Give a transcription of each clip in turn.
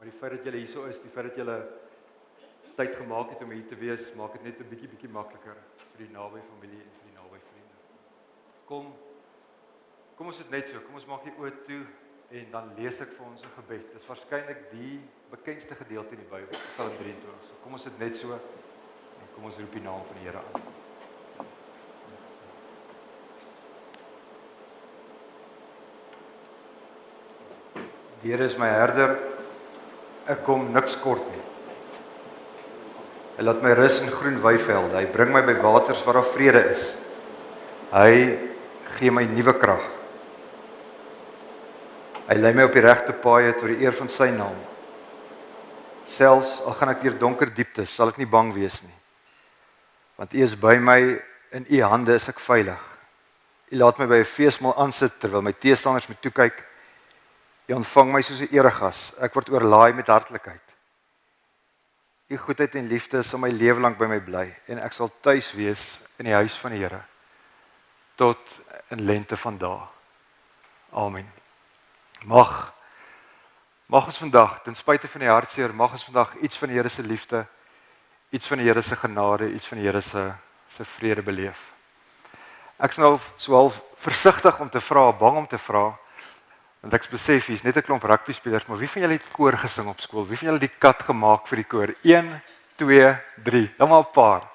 Maar die feit dat julle hierso is, die feit dat julle tyd gemaak het om hier te wees, maak dit net 'n bietjie makliker vir die naby familie en vir die naby vriende. Kom ons dit net so, kom ons maak die oë toe en dan lees ek vir ons 'n gebed. Dit is waarskynlik die bekendste gedeelte in die Bybel, Psalm 23. So kom ons dit net so en kom ons roep die naam van die Here aan. Die Here is my herder, ek kom niks kort nie. Hy laat my rus in groen weivelde, hy bring my by waters waar daar vrede is. Hy gee my nuwe krag. Hy lei my op die regte paaie tot die eer van sy naam. Selfs al gaan ek deur donker dieptes, sal ek nie bang wees nie. Want U is by my, in U hande is ek veilig. U laat my by 'n feesmaal aansit terwyl my teestanders my toekyk. U ontvang my soos 'n eregas. Ek word oorlaai met hartlikheid. U goedheid en liefde sal my lewe lank by my bly en ek sal tuis wees in die huis van die Here tot in lente van dae. Amen. Mag ons vandag, ten spyte van die hartseer, mag ons vandag iets van die Here se liefde, iets van die Here se genade, iets van die Here se vrede beleef. Ek is nou so half versigtig om te vra, bang om te vra, want ek besef hier's net 'n klomp rugby spelers, maar wie van julle het koor gesing op skool? Wie van julle het die kat gemaak vir die koor? 1, 2, 3. Dan maar 'n paar.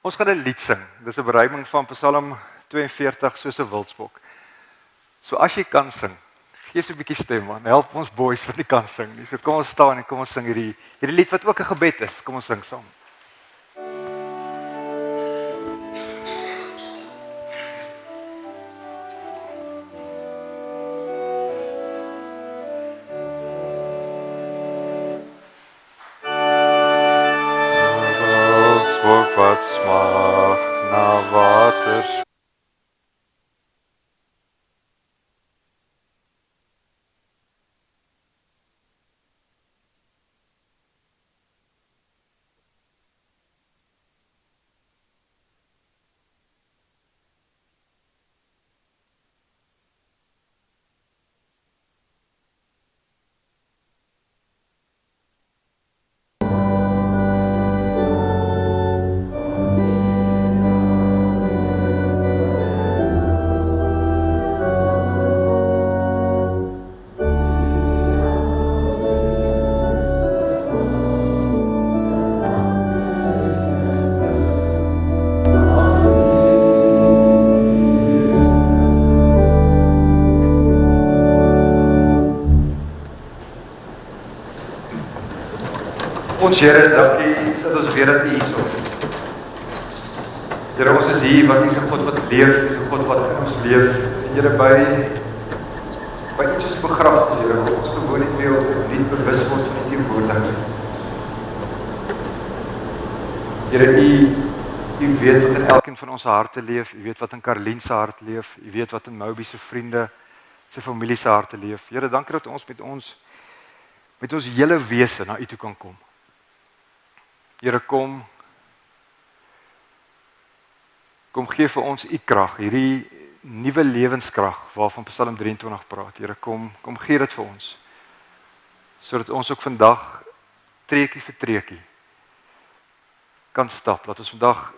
Ons gaan 'n lied sing. Dis 'n beruiming van Psalm 42 soos 'n wildsbok. So as jy kan sing, gee so 'n bietjie stem man. Help ons boys wat nie kan sing nie. So kom ons staan en kom ons sing hierdie lied wat ook 'n gebed is. Kom ons sing saam. Wat smag na waters. Ons Here, dankie dat ons weet dat U hier is. Here, ons is hier want U is 'n God wat leef, U is 'n God wat in ons leef. En Here, by iets soos begrafnis, Here, ons gewoon net weer opnuut bewus word van U teenwoordigheid. Here, U weet wat in elkeen van ons harte leef, U weet wat in Karlien se hart leef, U weet wat in Mouby se vriende, sy familie se harte leef. Here, dankie dat ons met ons hele wese na U toe kan kom. Here, kom gee vir ons U krag, hierdie nuwe lewenskrag waarvan Psalm 23 praat. Here, kom gee dit vir ons, sodat ons ook vandag treukie vir treukie kan stap, dat ons vandag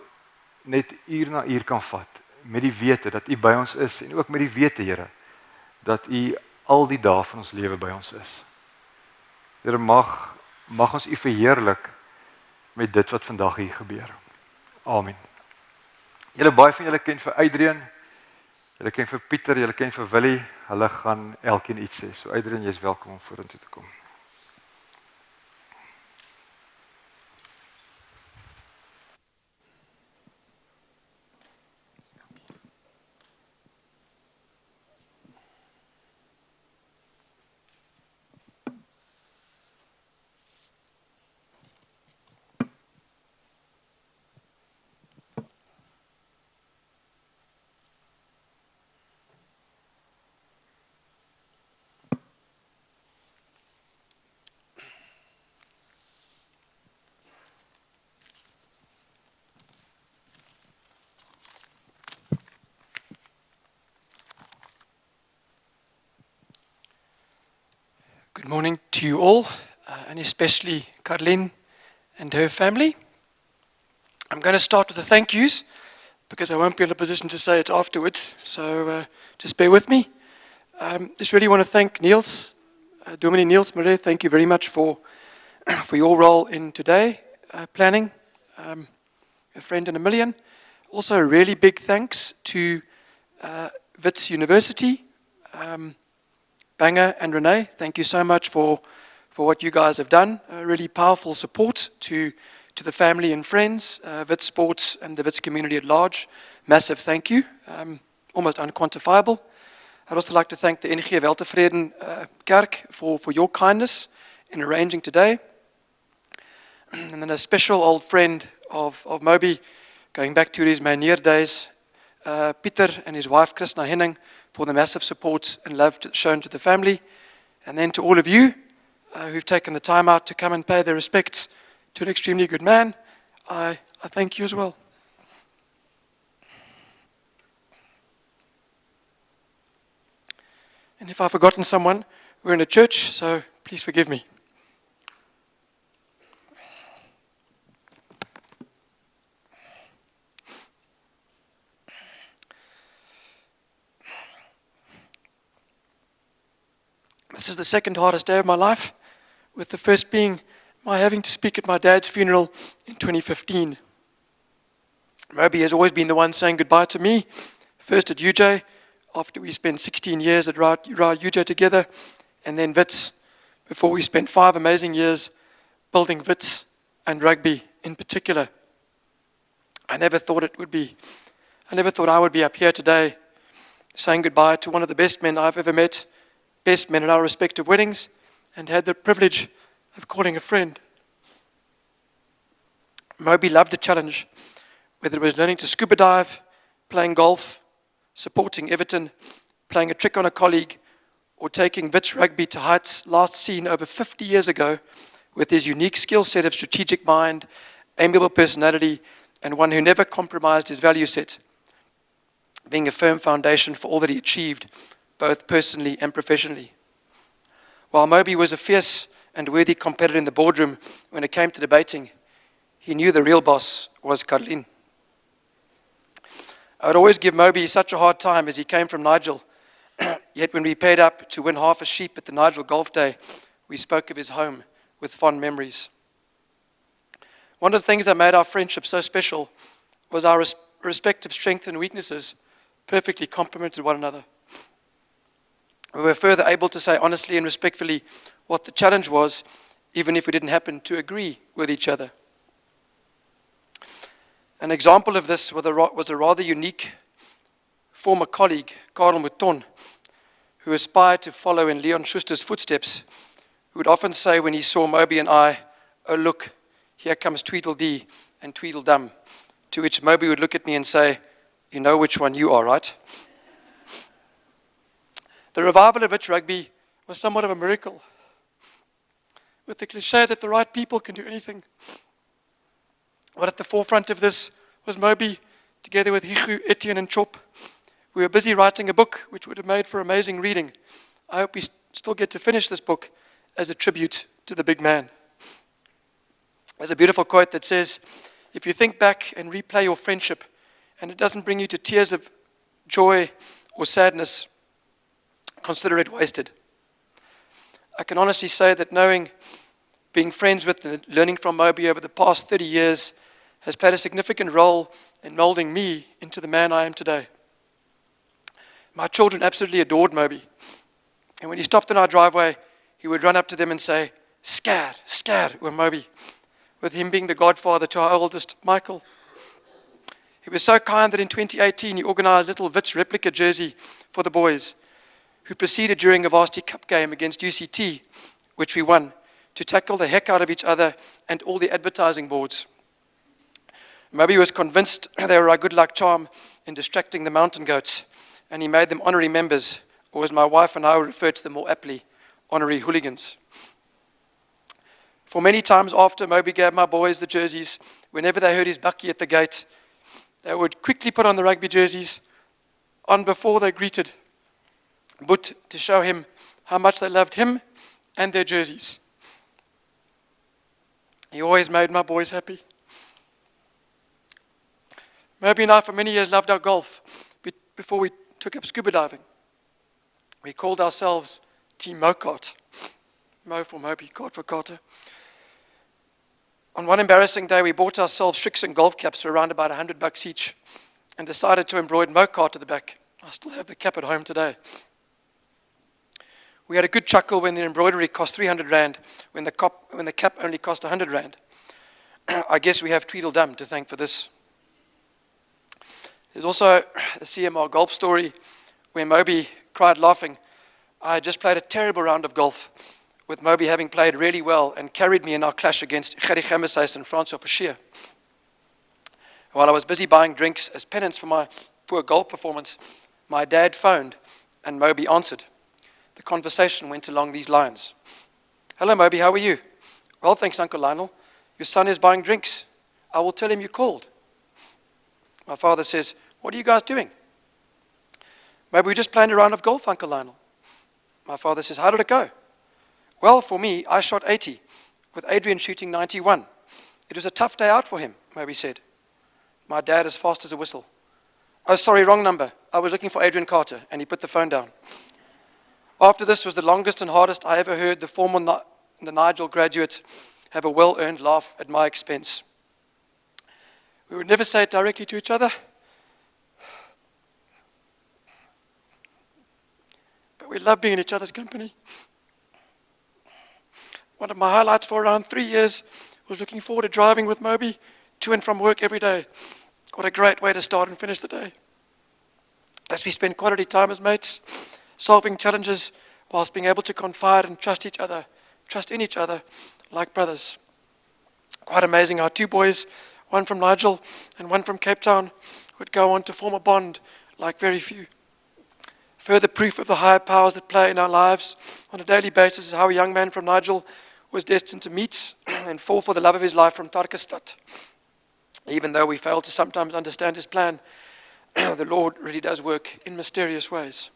net uur na uur kan vat, met die wete dat U by ons is, en ook met die wete, Here, dat U al die dae van ons lewe by ons is. Here, mag ons U verheerlik met dit wat vandag hier gebeur. Amen. Julle baie van julle ken vir Adrian, julle ken vir Pieter, julle ken vir Willie, hulle gaan elkeen iets sê. So Adrian, jy is welkom om vorentoe te kom. Good morning to you all. and especially Carlin and her family. I'm going to start with the thank yous because I won't be in a position to say it afterwards, so just bear with me. Just really want to thank Niels, Dominee Niels Marais, thank you very much for your role in today planning, a friend in a million. Also a really big thanks to Wits University, Banger and Renee, thank you so much for what you guys have done. Really powerful support to the family and friends, Wits Sports and the Wits community at large. Massive thank you, almost unquantifiable. I'd also like to thank the NG Weltevreden Kerk for your kindness in arranging today. And then a special old friend of Moby, going back to his Meneer days, Pieter and his wife Krishna Henning, for the massive support and love shown to the family. And then to all of you who've taken the time out to come and pay their respects to an extremely good man, I thank you as well. And if I've forgotten someone, we're in a church, so please forgive me. This is the second hardest day of my life, with the first being my having to speak at my dad's funeral in 2015. Moby has always been the one saying goodbye to me, first at UJ, after we spent 16 years at UJ together, and then Wits, before we spent 5 amazing years building Wits and rugby in particular. I never thought I would be up here today saying goodbye to one of the best men I've ever met, best men at our respective weddings, and had the privilege of calling a friend. Moby loved the challenge, whether it was learning to scuba dive, playing golf, supporting Everton, playing a trick on a colleague, or taking Wits rugby to heights last seen over 50 years ago with his unique skill set of strategic mind, amiable personality, and one who never compromised his value set, being a firm foundation for all that he achieved, both personally and professionally. While Moby was a fierce and worthy competitor in the boardroom when it came to debating, he knew the real boss was Carlin. I would always give Moby such a hard time as he came from Nigel, yet when we paid up to win half a sheep at the Nigel Golf Day, we spoke of his home with fond memories. One of the things that made our friendship so special was our respective strengths and weaknesses perfectly complemented one another. We were further able to say honestly and respectfully what the challenge was, even if we didn't happen to agree with each other. An example of this was a rather unique former colleague, Karel Mouton, who aspired to follow in Leon Schuster's footsteps, who would often say when he saw Moby and I, "Oh look, here comes Tweedledee and Tweedledum," to which Moby would look at me and say, "You know which one you are, right?" The revival of Wits rugby was somewhat of a miracle, with the cliche that the right people can do anything. But at the forefront of this was Moby, together with Hichu, Etienne, and Chop. We were busy writing a book which would have made for amazing reading. I hope we still get to finish this book as a tribute to the big man. There's a beautiful quote that says, "If you think back and replay your friendship and it doesn't bring you to tears of joy or sadness, consider it wasted." I can honestly say that being friends with and learning from Moby over the past 30 years has played a significant role in molding me into the man I am today. My children absolutely adored Moby. And when he stopped in our driveway, he would run up to them and say, "Scare, scare," with Moby, with him being the godfather to our oldest, Michael. He was so kind that in 2018 he organized a little Wits replica jersey for the boys, who proceeded during a Varsity Cup game against UCT, which we won, to tackle the heck out of each other and all the advertising boards. Moby was convinced they were our good luck charm in distracting the mountain goats, and he made them honorary members, or as my wife and I would refer to them more aptly, honorary hooligans. For many times after Moby gave my boys the jerseys, whenever they heard his bakkie at the gate, they would quickly put on the rugby jerseys on before they greeted Boet to show him how much they loved him and their jerseys. He always made my boys happy. Moby and I for many years loved our golf before we took up scuba diving. We called ourselves Team Mokart. Mo for Moby, Kart for Carter. On one embarrassing day, we bought ourselves Shrixon golf caps for around about $100 each and decided to embroider Mokart at the back. I still have the cap at home today. We had a good chuckle when the embroidery cost 300 Rand, when the cap only cost 100 Rand. I guess we have Tweedledum to thank for this. There's also a CMR golf story where Moby cried laughing. I had just played a terrible round of golf, with Moby having played really well and carried me in our clash against Gerry Gemmerseys and Francois Verschier. While I was busy buying drinks as penance for my poor golf performance, my dad phoned and Moby answered. The conversation went along these lines. Hello, Moby, how are you? Well, thanks, Uncle Lionel. Your son is buying drinks. I will tell him you called. My father says, what are you guys doing? Moby, we just played a round of golf, Uncle Lionel. My father says, how did it go? Well, for me, I shot 80, with Adrian shooting 91. It was a tough day out for him, Moby said. My dad as fast as a whistle. Oh, sorry, wrong number. I was looking for Adrian Carter, and he put the phone down. After this was the longest and hardest I ever heard the former Nigel graduates have a well-earned laugh at my expense. We would never say it directly to each other, but we loved being in each other's company. One of my highlights for around 3 years was looking forward to driving with Moby to and from work every day. What a great way to start and finish the day. As we spend quality time as mates, solving challenges whilst being able to confide and trust in each other like brothers. Quite amazing how two boys, one from Nigel and one from Cape Town, would go on to form a bond like very few. Further proof of the higher powers that play in our lives on a daily basis is how a young man from Nigel was destined to meet and fall for the love of his life from Tarkastad. Even though we fail to sometimes understand his plan, the Lord really does work in mysterious ways.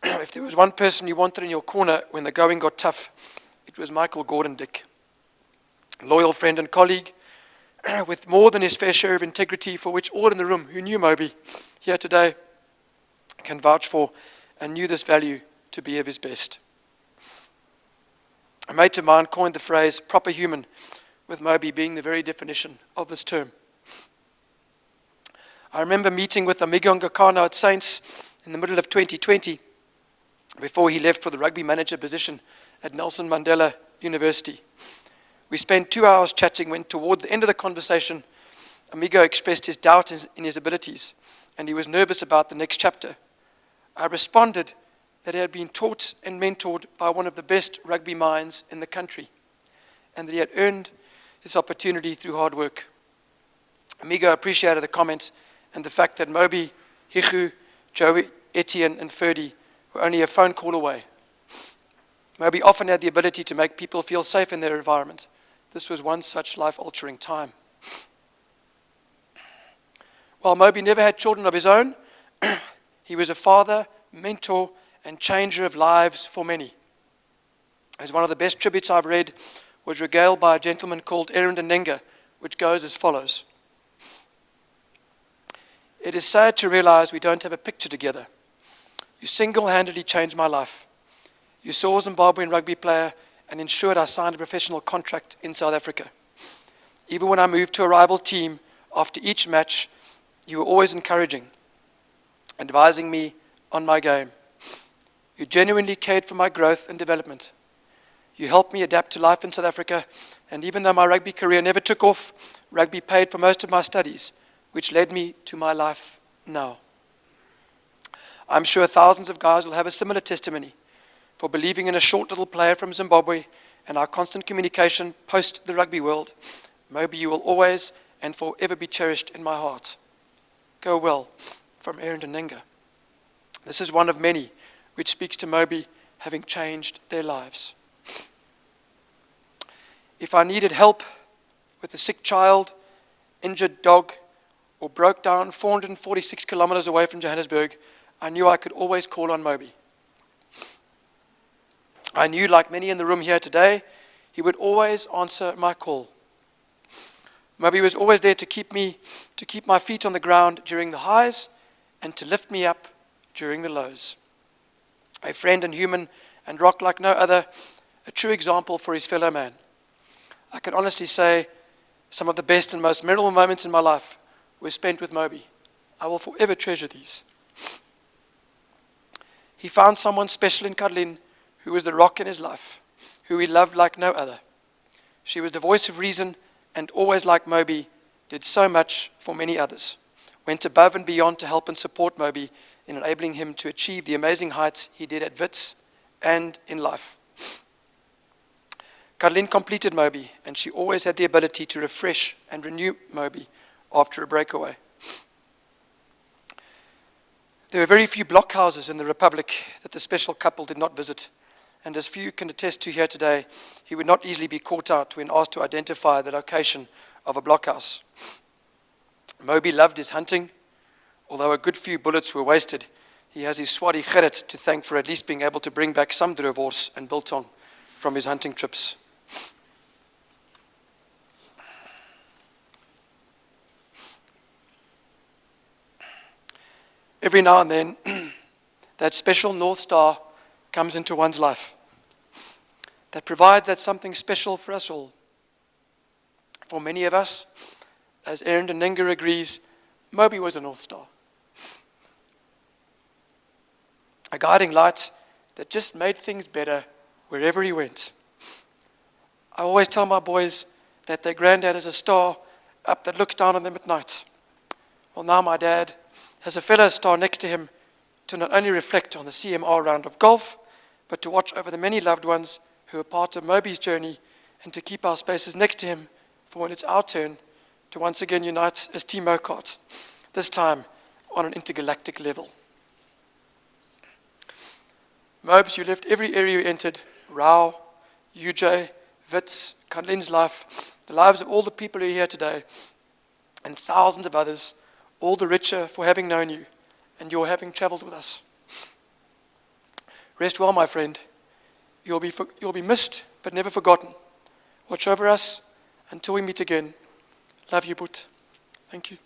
If there was one person you wanted in your corner when the going got tough, it was Michael Gordon Dick. Loyal friend and colleague, with more than his fair share of integrity, for which all in the room who knew Moby here today can vouch for and knew this value to be of his best. A mate of mine coined the phrase proper human, with Moby being the very definition of this term. I remember meeting with Amigo Ngakano at Saints in the middle of 2020 before he left for the rugby manager position at Nelson Mandela University. We spent 2 hours chatting when toward the end of the conversation, Amigo expressed his doubt in his abilities and he was nervous about the next chapter. I responded that he had been taught and mentored by one of the best rugby minds in the country and that he had earned this opportunity through hard work. Amigo appreciated the comment and the fact that Moby, Hichu, Joey, Etienne and Ferdy were only a phone call away. Moby often had the ability to make people feel safe in their environment. This was one such life-altering time. While Moby never had children of his own, he was a father, mentor, and changer of lives for many. As one of the best tributes I've read was regaled by a gentleman called Aaron Nenga, which goes as follows. It is sad to realize we don't have a picture together. You single-handedly changed my life. You saw a Zimbabwean rugby player and ensured I signed a professional contract in South Africa. Even when I moved to a rival team, after each match, you were always encouraging, advising me on my game. You genuinely cared for my growth and development. You helped me adapt to life in South Africa, and even though my rugby career never took off, rugby paid for most of my studies, which led me to my life now. I'm sure thousands of guys will have a similar testimony for believing in a short little player from Zimbabwe and our constant communication post the rugby world. Moby, you will always and forever be cherished in my heart. Go well, from Aaron Nenga. This is one of many which speaks to Moby having changed their lives. If I needed help with a sick child, injured dog, or broke down 446 kilometers away from Johannesburg, I knew I could always call on Moby. I knew, like many in the room here today, he would always answer my call. Moby was always there to keep my feet on the ground during the highs and to lift me up during the lows. A friend and human and rock like no other, a true example for his fellow man. I can honestly say some of the best and most memorable moments in my life were spent with Moby. I will forever treasure these. He found someone special in Karlin who was the rock in his life, who he loved like no other. She was the voice of reason and always, like Moby, did so much for many others, went above and beyond to help and support Moby in enabling him to achieve the amazing heights he did at Wits and in life. Karlin completed Moby, and she always had the ability to refresh and renew Moby after a breakaway. There were very few blockhouses in the Republic that the special couple did not visit, and as few can attest to here today, he would not easily be caught out when asked to identify the location of a blockhouse. Moby loved his hunting. Although a good few bullets were wasted, he has his Swati Gerrit to thank for at least being able to bring back some droewors and biltong from his hunting trips. Every now and then, that special North Star comes into one's life that provides that something special for us all. For many of us, as Aaron Denninger agrees, Moby was a North Star. A guiding light that just made things better wherever he went. I always tell my boys that their granddad is a star up that looks down on them at night. Well, now my dad has a fellow star next to him to not only reflect on the CMR round of golf, but to watch over the many loved ones who are part of Moby's journey and to keep our spaces next to him for when it's our turn to once again unite as Team Mokart, this time on an intergalactic level. Mobes, you left every area you entered, Rao, UJ, Wits, Karlin's life, the lives of all the people who are here today, and thousands of others, all the richer for having known you and your having traveled with us. Rest well, my friend. You'll be missed, but never forgotten. Watch over us until we meet again. Love you, Boet. Thank you.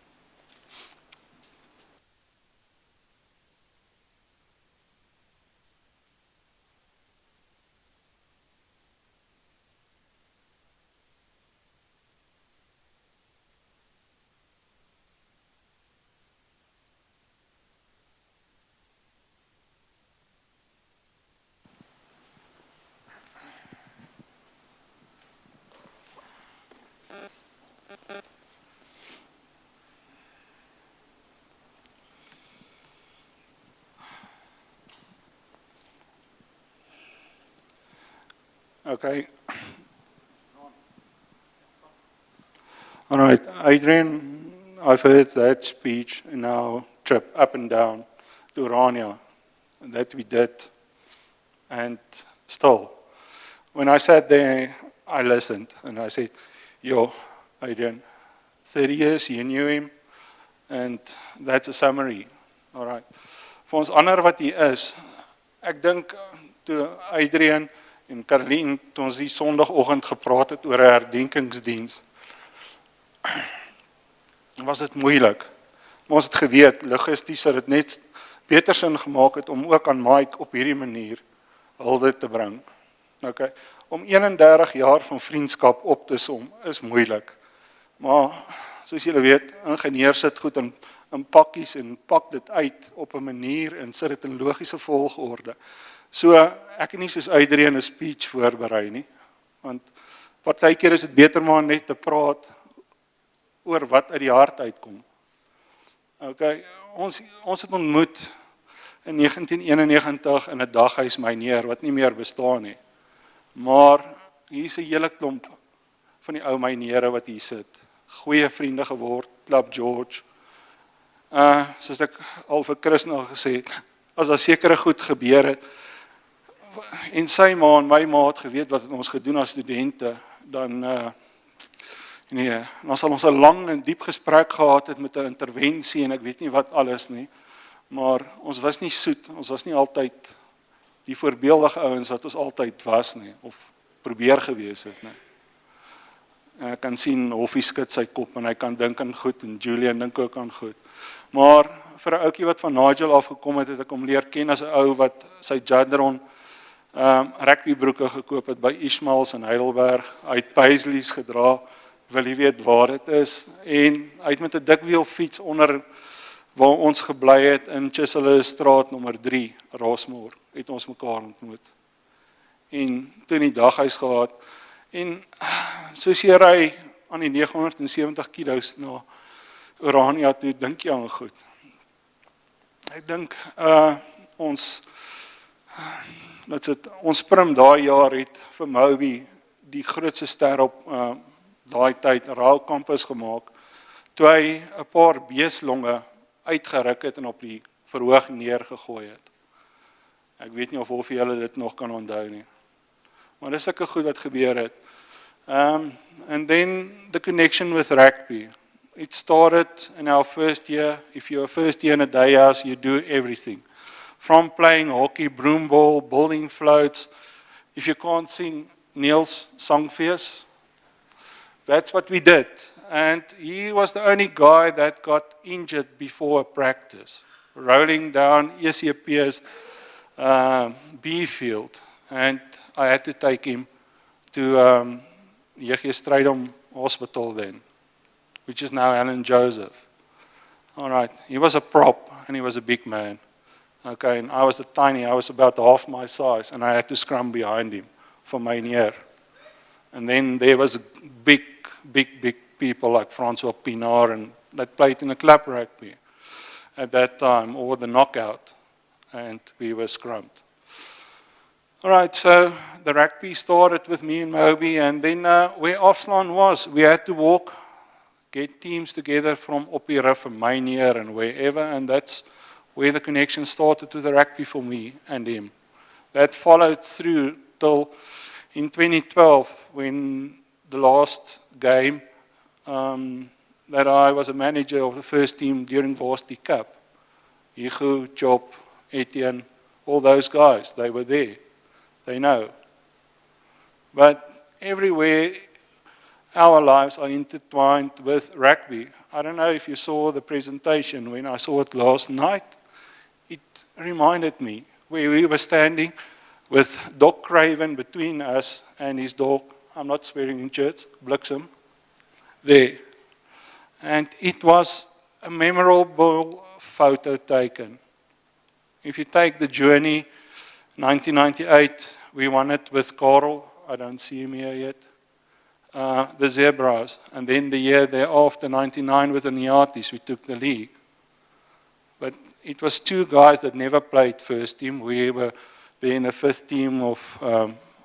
Okay. All right, Adrian, I've heard that speech in our trip up and down to Orania that we did. And still, when I sat there, I listened and I said, yo, Adrian, 30 years, you knew him, and that's a summary. All right. Vir ons ander wat hier is, ek dink toe Adrian en Karlin, toe ons die Sondagoggend gepraat het oor 'n herdenkingsdiens, was dit moeilik. Maar ons het geweet, logisties het dit net beter sin gemaak het om ook aan Mike op hierdie manier hulde te bring. Okay. Om 31 jaar van vriendskap op te som is moeilik. Maar soos julle weet, ingenieurs sit goed in pakkies en pak dit uit op 'n manier en sit dit in logiese volgorde. So ek het nie soos Adrian 'n speech voorberei nie, want partykeer is dit beter maar net te praat oor wat uit die hart uitkom. Okay, ons het ontmoet in 1991 in 'n daghuis myneer wat nie meer bestaan nie. Maar hier is 'n hele klomp van die ou mynere wat hier sit. Goeie vriende geword, Club George. Soos ek al vir Chris nou gesê het, as daar sekere goed gebeur het, en sy ma en my ma het geweet wat het ons gedoen as studente, dan sal ons 'n lang en diep gesprek gehad het met 'n intervensie en ek weet nie wat alles nie, maar ons was nie soet, ons was nie altyd die voorbeeldige ouens wat ons altyd was nie, of probeer gewees het, nee. En ek kan sien Hoffie skud sy kop en hy kan dink aan goed en Julian dink ook aan goed. Maar vir 'n ouetjie wat van Nigel afgekom het, het ek hom leer ken as 'n ou wat sy Jadron rugbybroeke gekoop het by Ismails in Heidelberg. Hy het Paisleys gedra, wil jy weet waar dit is, en hy het met 'n dikwiel fiets onder waar ons gebly het in Chiselhurst straat nommer 3, Rossmoor, het ons mekaar ontmoet. En toe in die daghuis gehad, en soos jy ry aan die 970 kilos na Orania toe, dink jy aan goed. Ek dink ons prim daai jaar het vir Moby die grootste ster op daai tyd, Rail Campus gemaak, toe hy 'n paar beeslonge uitgeruk het en op die verhoog neergegooi het. Ek weet nie of julle dit nog kan onthou nie. Maar dis sulke goed wat gebeur het. And then the connection with rugby. It started in our first year. If you're a first year in a day house, you do everything. From playing hockey, broom ball, building floats. If you can't sing Neil's songfees, that's what we did. And he was the only guy that got injured before a practice, rolling down ECP's B field. And I had to take him to J.G. Strydom Hospital then, which is now Alan Joseph. All right, he was a prop and he was a big man. Okay, and I was I was about half my size, and I had to scrum behind him for my near. And then there was big people like Francois Pinard and that played in the club rugby at that time, or the knockout, and we were scrummed. All right, so the rugby started with me and Moby, and then where Afslaan was, we had to walk, get teams together from Opera, from Myneer and wherever, and that's where the connection started to the rugby for me and him. That followed through till in 2012, when the last game that I was a manager of the first team during Varsity Cup. Hugo, Job, Etienne, all those guys, they were there. They know. But everywhere, our lives are intertwined with rugby. I don't know if you saw the presentation when I saw it last night. It reminded me where we were standing with Doc Craven between us and his dog, I'm not swearing in church, Bliksem, there. And it was a memorable photo taken. If you take the journey, 1998, we won it with Carl, I don't see him here yet, the Zebras. And then the year thereafter, 99, with the Niatis, we took the league. But it was two guys that never played first team. We were there in the fifth team of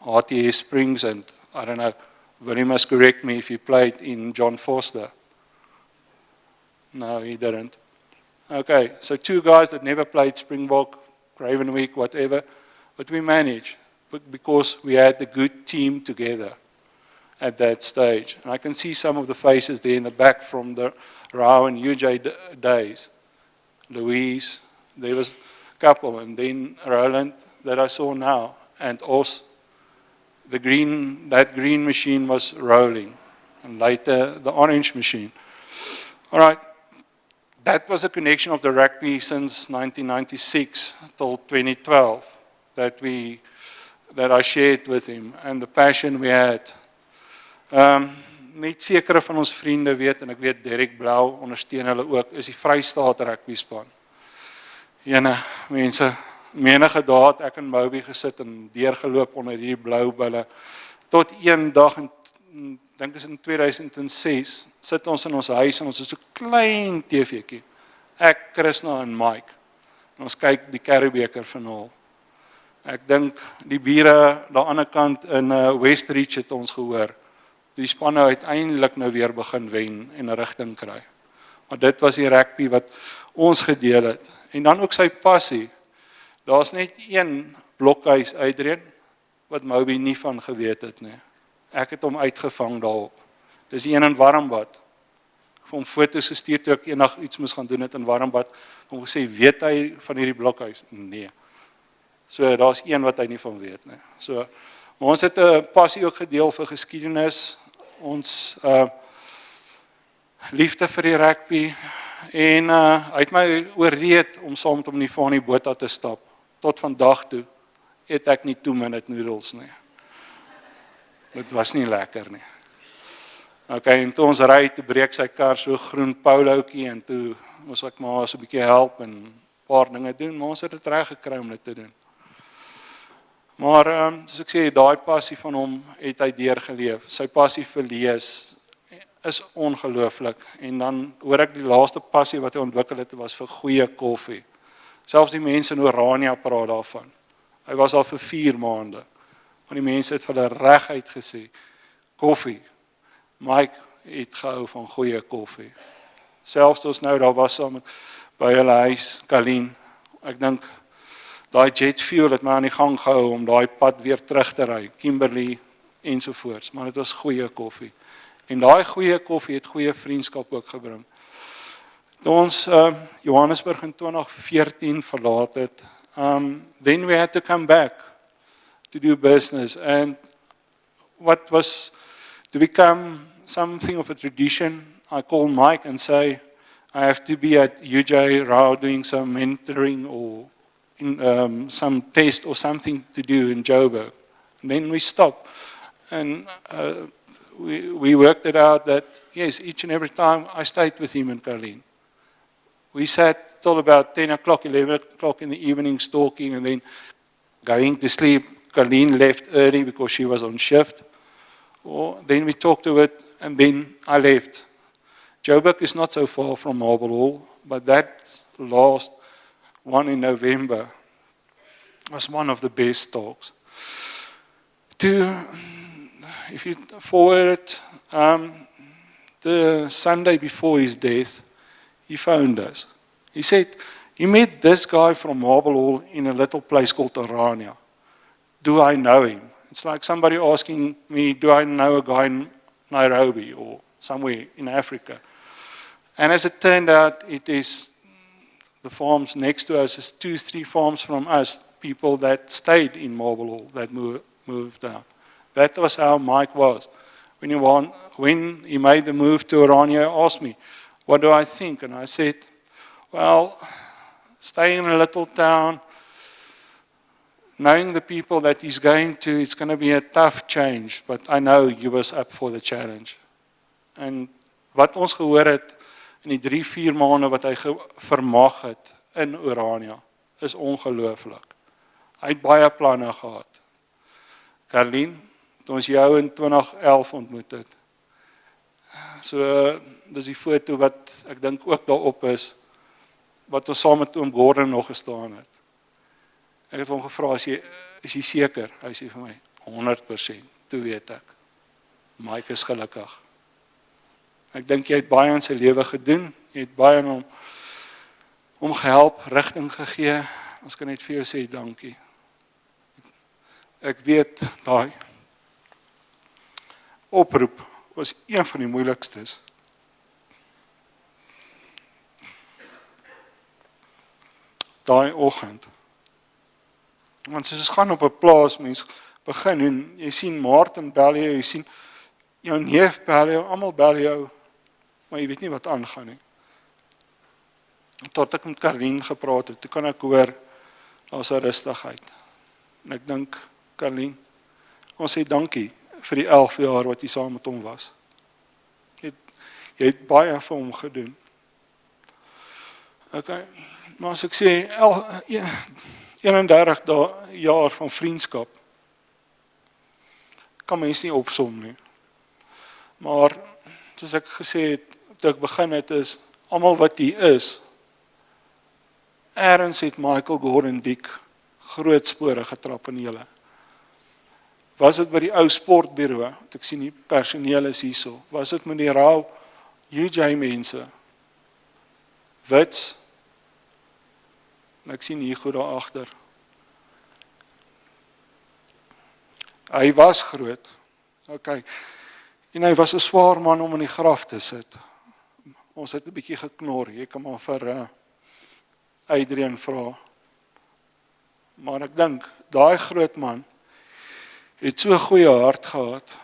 RTS Springs, and I don't know, Willie must correct me if he played in John Foster. No, he didn't. Okay, so two guys that never played Springbok, Cravenweek, whatever, but we managed because we had a good team together at that stage. And I can see some of the faces there in the back from the Rao and UJ days. Louise, there was a couple, and then Roland that I saw now, and Os. That green machine was rolling, and later the orange machine. All right, that was a connection of the rugby since 1996 till 2012 that I shared with him, and the passion we had. Net sekere van ons vriende weet, en ek weet Derek Blau ondersteun hulle ook, is die Vrystaat rugby span. Ene mense, menige dae het ek en Moby gesit en deurgeloop onder hierdie blou bulle. Tot een dag, dink is in 2006, sit ons in ons huis en ons is so klein TV'tjie. Ek, Krishna en Mike. En ons kyk die Curriebeeker finaal. Ek dink die bure daar aan die ander kant in Westreach het ons gehoor. Die spanne uiteindelik nou weer begin wen en 'n rigting kry. Maar dit was die rugby wat ons gedeel het. En dan ook sy passie. Daar's net een blokhuis uitreën wat Moby nie van geweet het nie. Ek het hom uitgevang daarop. Dis die een in Warmbad. Ek het hom foto's gestuur toe ek eendag iets moes gaan doen het in Warmbad. Hom gesê, weet hy van hierdie blokhuis? Nee. So daar's een wat hy nie van weet nie. So Maar ons het 'n passie ook gedeel vir geskiedenis, ons liefde vir die rugby en hy het my ooreed om saam met hom in die Fani Botha te stap. Tot vandag toe eet ek nie 2-minute noodles nie. Dit was nie lekker nie. Okay, en toe ons ry, toe breek sy kar so groen poloutjie en toe moes ek maar so 'n bietjie help en 'n paar dinge doen, maar ons het dit reg gekry om dit te doen. Maar soos ek sê, daai passie van hom het hy deurgeleef. Sy passie vir lees is ongelooflik. En dan hoor ek die laaste passie wat hy ontwikkel het was vir goeie koffie. Selfs die mense in Orania praat daarvan. Hy was al vir 4 maande. Want die mense het vir hulle reguit gesê, koffie. Mike het gehou van goeie koffie. Selfs ons nou daar was saam by hulle huis, Kalien. Ek dink daai jet fuel het my aan die gang gehou om daai pad weer terug te ry, Kimberley ensovoorts, maar dit was goeie koffie. En daai goeie koffie het goeie vriendskap ook gebring. Toe ons Johannesburg in 2014 verlaat het, then we had to come back to do business, and what was to become something of a tradition, I call Mike and say, I have to be at UJ Rao doing some mentoring or in, some test or something to do in Joburg. And then we stopped, and we worked it out that, yes, each and every time I stayed with him in Kalien. We sat till about 10 o'clock, 11 o'clock in the evening talking and then going to sleep. Kalien left early because she was on shift. Or then we talked to it and then I left. Joburg is not so far from Marble Hall, but that last one in November was one of the best talks. If you forward it, the Sunday before his death, he phoned us. He said, he met this guy from Marble Hall in a little place called Orania. Do I know him? It's like somebody asking me, do I know a guy in Nairobi or somewhere in Africa? And as it turned out, it is the farms next to us, is 2-3 farms from us, people that stayed in Marble Hall, that moved down. That was how Mike was. When he made the move to Orania, he asked me, what do I think? And I said, well, staying in a little town, knowing the people that he's going to, it's going to be a tough change, but I know he was up for the challenge. En wat ons gehoor het in die 3-4 maande wat hy vermag het in Orania, is ongelooflik. Hy het baie planne gehad. Karlien, toe ons jou in 2011 ontmoet het, so, dis die foto wat ek dink ook daarop is, wat ons saam met oom Gordon nog gestaan het. Ek het hom gevra, is jy seker? Hy sê vir my, 100%, toe weet ek. Mike is gelukkig. Ek dink jy het baie in sy lewe gedoen, jy het baie aan hom gehelp, rigting gegee, ons kan net vir jou sê, dankie. Ek weet, daai oproep was een van die moeilikstes. Daai oggend. Want soos gaan op 'n plaas, mens begin en jy sien Martin bel jou, jy sien jou neef bel jou, almal bel jou, maar jy weet nie wat aangaan nie. Tot ek met Karlien gepraat het, toe kan ek hoor, daar's 'n rustigheid. En ek dink, Karlien, ons sê dankie vir die 11 jaar wat jy saam met hom was. Jy het baie vir hom gedoen. Okay, maar as ek sê, 31 jaar van vriendskap, kan mens nie opsom nie. Maar, soos ek gesê het, toe ek begin het is, almal wat hier is, ergens het Michael Gordon Dick groot spore getrap in julle. Was dit by die ou sportbureau, ek sien die personeel is hierso, was dit met die Rao UJ mense, Wits, en ek sien hier goed daar agter. Hy was groot, okay, en hy was 'n swaar man om in die graf te sit. Ons het 'n bietjie geknor, jy kan maar vir Adrian vra. Maar ek dink, daai groot man, het so 'n goeie hart gehad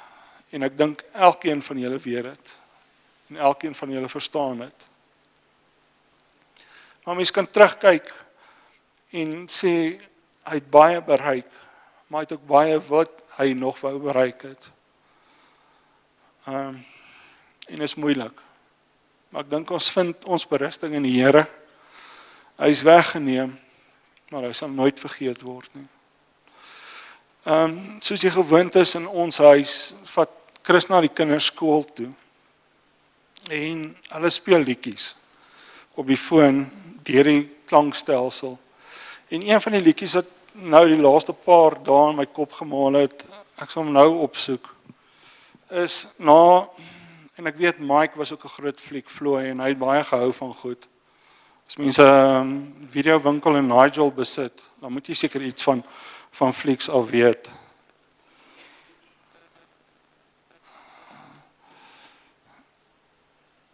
en ek dink elkeen van julle weet dit en elkeen van julle verstaan dit. Maar mens kan terugkyk en sê hy het baie bereik, maar hy het ook baie wat hy nog wou bereik het. En is moeilik. Maar ek dink ons vind ons berusting in die Here. Hy is weggeneem, maar hy sal nooit vergeet word nie. Soos jy gewoond is in ons huis, vat Chris na die kinders skool toe. En hulle speel liedjies op die foon deur die klankstelsel. En een van die liedjies wat nou die laaste paar dae in my kop gemaal het, ek sal hom nou opsoek, is en ek weet Mike was ook 'n groot fliekvloei en hy het baie gehou van goed. As mense 'n videowinkel in Nigel besit, dan moet jy seker iets van flieks al weet.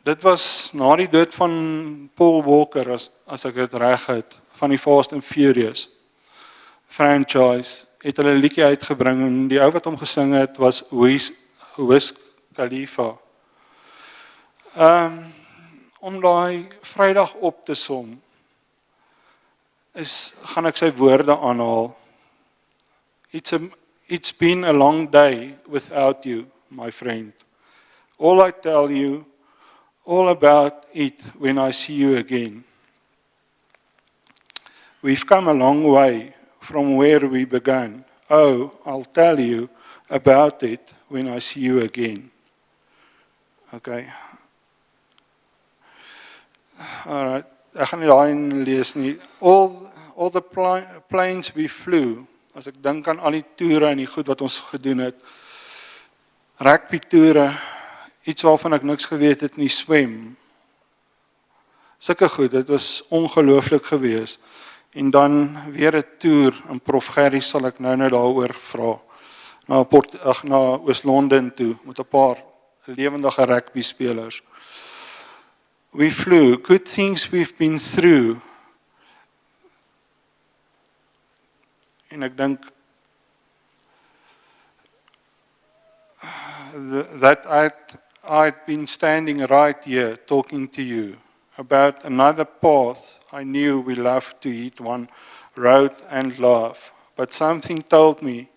Dit was na die dood van Paul Walker, as ek dit reg het, van die Fast and Furious franchise, het hulle 'n liedjie uitgebring en die ou wat hom gesing het was Wiz Khalifa. Om daai Vrydag op te som, gaan ek sy woorde aanhaal. It's been a long day without you, my friend. All I tell you, all about it when I see you again. We've come a long way from where we began. Oh, I'll tell you about it when I see you again. Okay. Alright, ek gaan nie daai lees nie. All the planes we flew, as ek dink aan al die toere en die goed wat ons gedoen het, rugby toere, iets waarvan ek niks geweet het nie, swem. Sulke goed, dit was ongelooflik geweest. En dan weer 'n toer in Prof Gerry sal ek nou daaroor vra. Na Oos-London toe met 'n paar lewendige rugby spelers. We flew, good things we've been through. En ek dink that I'd been standing right here talking to you about another path I knew we loved to hit one road and laugh, but something told me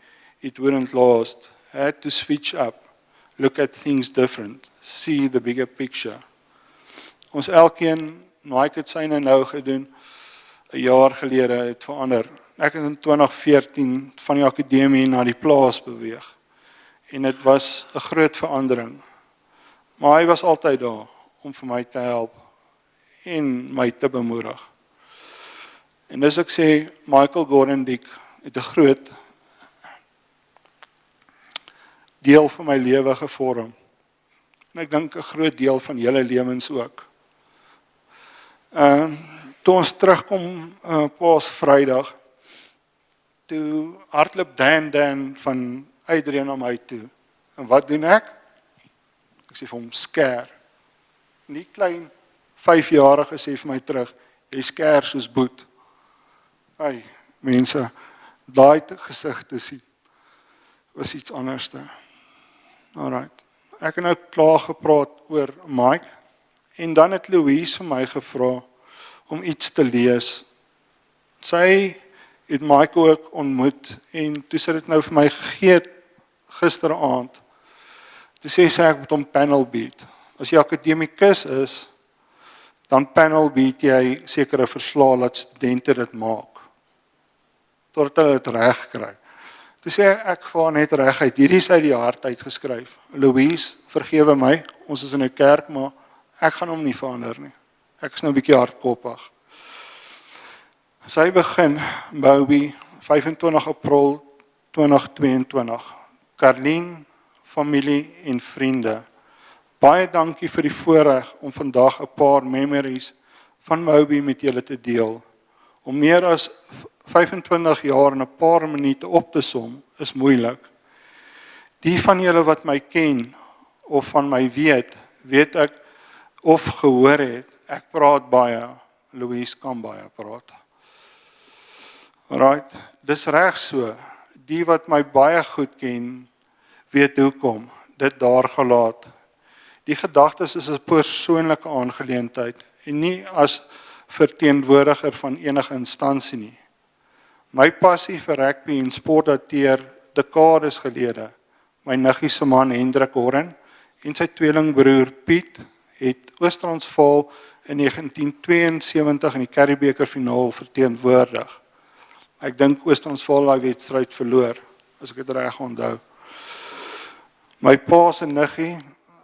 it wouldn't last. I had to switch up, look at things different, see the bigger picture. Ons elkeen, Mike het syne nou gedoen, 'n jaar gelede het verander. Ek het in 2014 van die akademie na die plaas beweeg. En dit was 'n groot verandering. Maar hy was altyd daar om vir my te help en my te bemoedig. En dis ek sê, Michael Gordon Dick het 'n groot deel van my lewe gevorm. En ek dink 'n groot deel van julle lewens ook. Toe ons terugkom Paasvrydag, toe hardloop Dan van Adrian na my toe. En wat doen ek? Ek sê vir hom, skêr. Die klein 5-jarige sê vir my terug, jy skêr soos Boet. Hey, mense, daai gesig te sien, was iets anderste. Alright. Ek het nou klaar gepraat oor Mike, en dan het Louise vir my gevra om iets te lees. Sy het Mike ook ontmoet, en toe sy dit nou vir my gegee gisteraand, toe sê sy ek moet hom panel beat. As jy akademikus is, dan panel beat jy sekere verslae dat studente dit maak, totdat hulle dit reg kry. Toe sê ek vir net reguit, hierdie is uit die hart uitgeskryf. Louise, vergewe my, ons is in 'n kerk, maar ek gaan hom nie verander nie. Ek is nou 'n bietjie hardkoppig. Sy begin, Bobby, 25 April 2022. Karlien, familie en vriende. Baie dankie vir die voorreg om vandag 'n paar memories van Bobby met julle te deel. Om meer as 25 jaar in 'n paar minute op te som, is moeilik. Die van julle wat my ken, of van my weet ek, of gehoor het, ek praat baie, Louise kan baie praat. Right, dis reg so, die wat my baie goed ken, weet hoekom dit daar gelaat. Die gedagtes is 'n persoonlike aangeleentheid en nie as verteenwoordiger van enige instansie nie. My passie vir rugby en sport dateer dekades gelede. My niggie se man Hendrik Horren en sy tweelingbroer Piet het Oos-Transvaal in 1972 in die Curriebeeker finaal verteenwoordig. Ek dink Oos-Transvaal daai wedstryd verloor, as ek dit reg onthou. My pa se niggie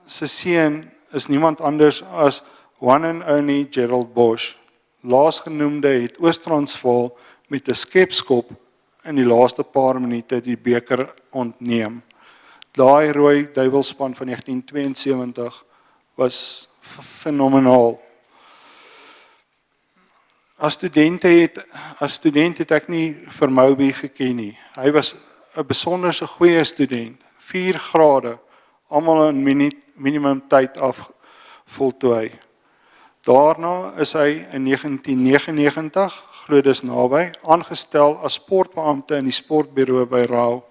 se seun is niemand anders as one and only Gerald Bosch. Laasgenoemde het Oos-Transvaal met 'n skepskop in die laaste paar minute die beker ontneem. Daai rooi duivelspan van 1972 was fenomenaal. As student het ek nie vir Moby geken nie. Hy was 'n besonderse goeie student, 4 grade, almal in minimum tyd af voltooi. Daarna is hy in 1999, glo dis naby, aangestel as sportbeampte in die sportbureau by Rau.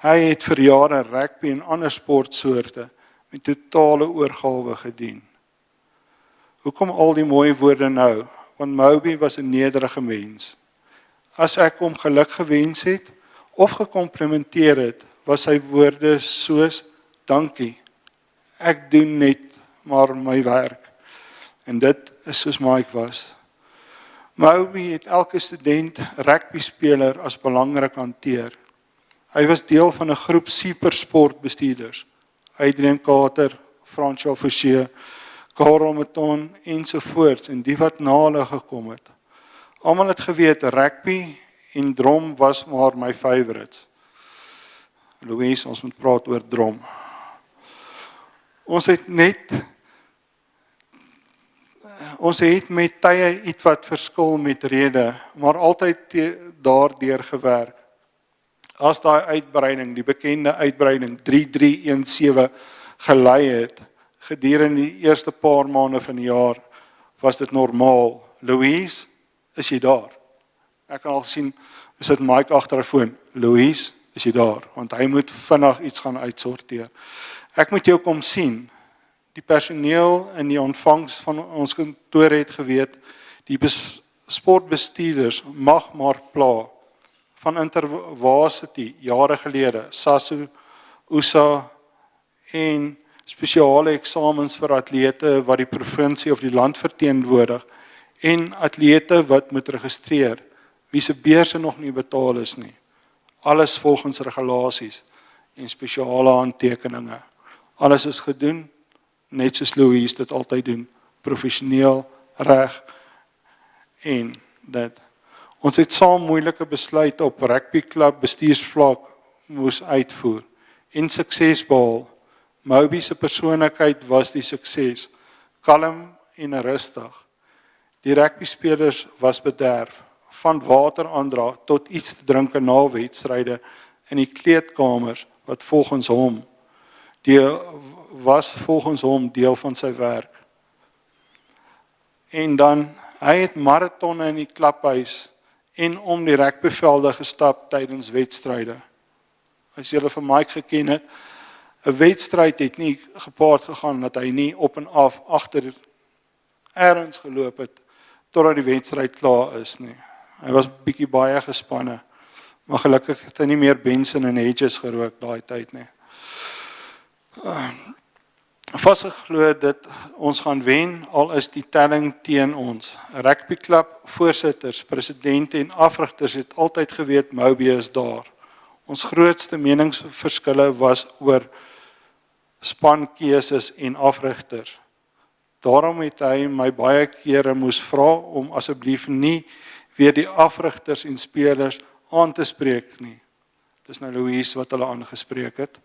Hy het vir jare rugby en ander sportsoorte met totale oorgawe gedien. Hoekom al die mooi woorde nou? Want Moby was 'n nederige mens. As ek hom geluk gewens het of gekomplimenteer het, was sy woorde soos dankie. Ek doen net maar my werk. En dit is soos Mike was. Moby het elke student rugby speler as belangrik hanteer. Hy was deel van 'n groep supersportbestuurders. Adrian Carter, François Fouché, Karel Meton ensovoorts en die wat na hulle gekom het. Almal het geweet rugby en drom was maar my favorites. Louise, ons moet praat oor drom. Ons het met tye iets wat verskil met rede, maar altyd daardeur gewerk. As daai uitbreiding, die bekende uitbreiding 3317 gelei het, gedurende die eerste paar maande van die jaar, was dit normaal. Louise, is jy daar? Ek kan al sien, is dit Mike agter 'n foon. Louise, is jy daar? Want hy moet vinnig iets gaan uitsorteer. Ek moet jou kom sien. Die personeel in die ontvangs van ons kantoor het geweet, die sportbestuurders mag maar pla. Van Intervarsity, jare gelede, SASU, USA en spesiale eksamens vir atlete wat die provinsie of die land verteenwoordig en atlete wat moet registreer, wie se beurse nog nie betaal is nie. Alles volgens regulasies en spesiale handtekeninge. Alles is gedoen, net soos Louise dit altyd doen, professioneel, reg en dit. Ons het saam moeilike besluite op rugbyklub bestuursvlak moes uitvoer en sukses behaal. Moby se persoonlikheid was die sukses, kalm en rustig. Die rugbyspelers was bederf, van water aandra tot iets te drink na wedstryde in die kleedkamers wat volgens hom deel van sy werk. En dan, hy het maratonne in die klaphuis en om die rugbyvelde gestap tydens wedstryde. As julle vir Mike geken het, 'n wedstryd het nie gepaard gegaan dat hy nie op en af agter ergens geloop het totdat die wedstryd klaar is nie. Hy was bietjie baie gespanne, maar gelukkig het hy nie meer Benson en Hedges gerook daai tyd nie. Vasgeglo dit ons gaan wen, al is die telling teen ons. Rugbyklub, voorsitters, presidente en afrigters het altyd geweet Moby is daar. Ons grootste meningsverskille was oor spankeuses en afrigters. Daarom het hy my baie kere moes vra om asseblief nie weer die afrigters en spelers aan te spreek nie. Dis nou Louise wat hulle aangespreek het.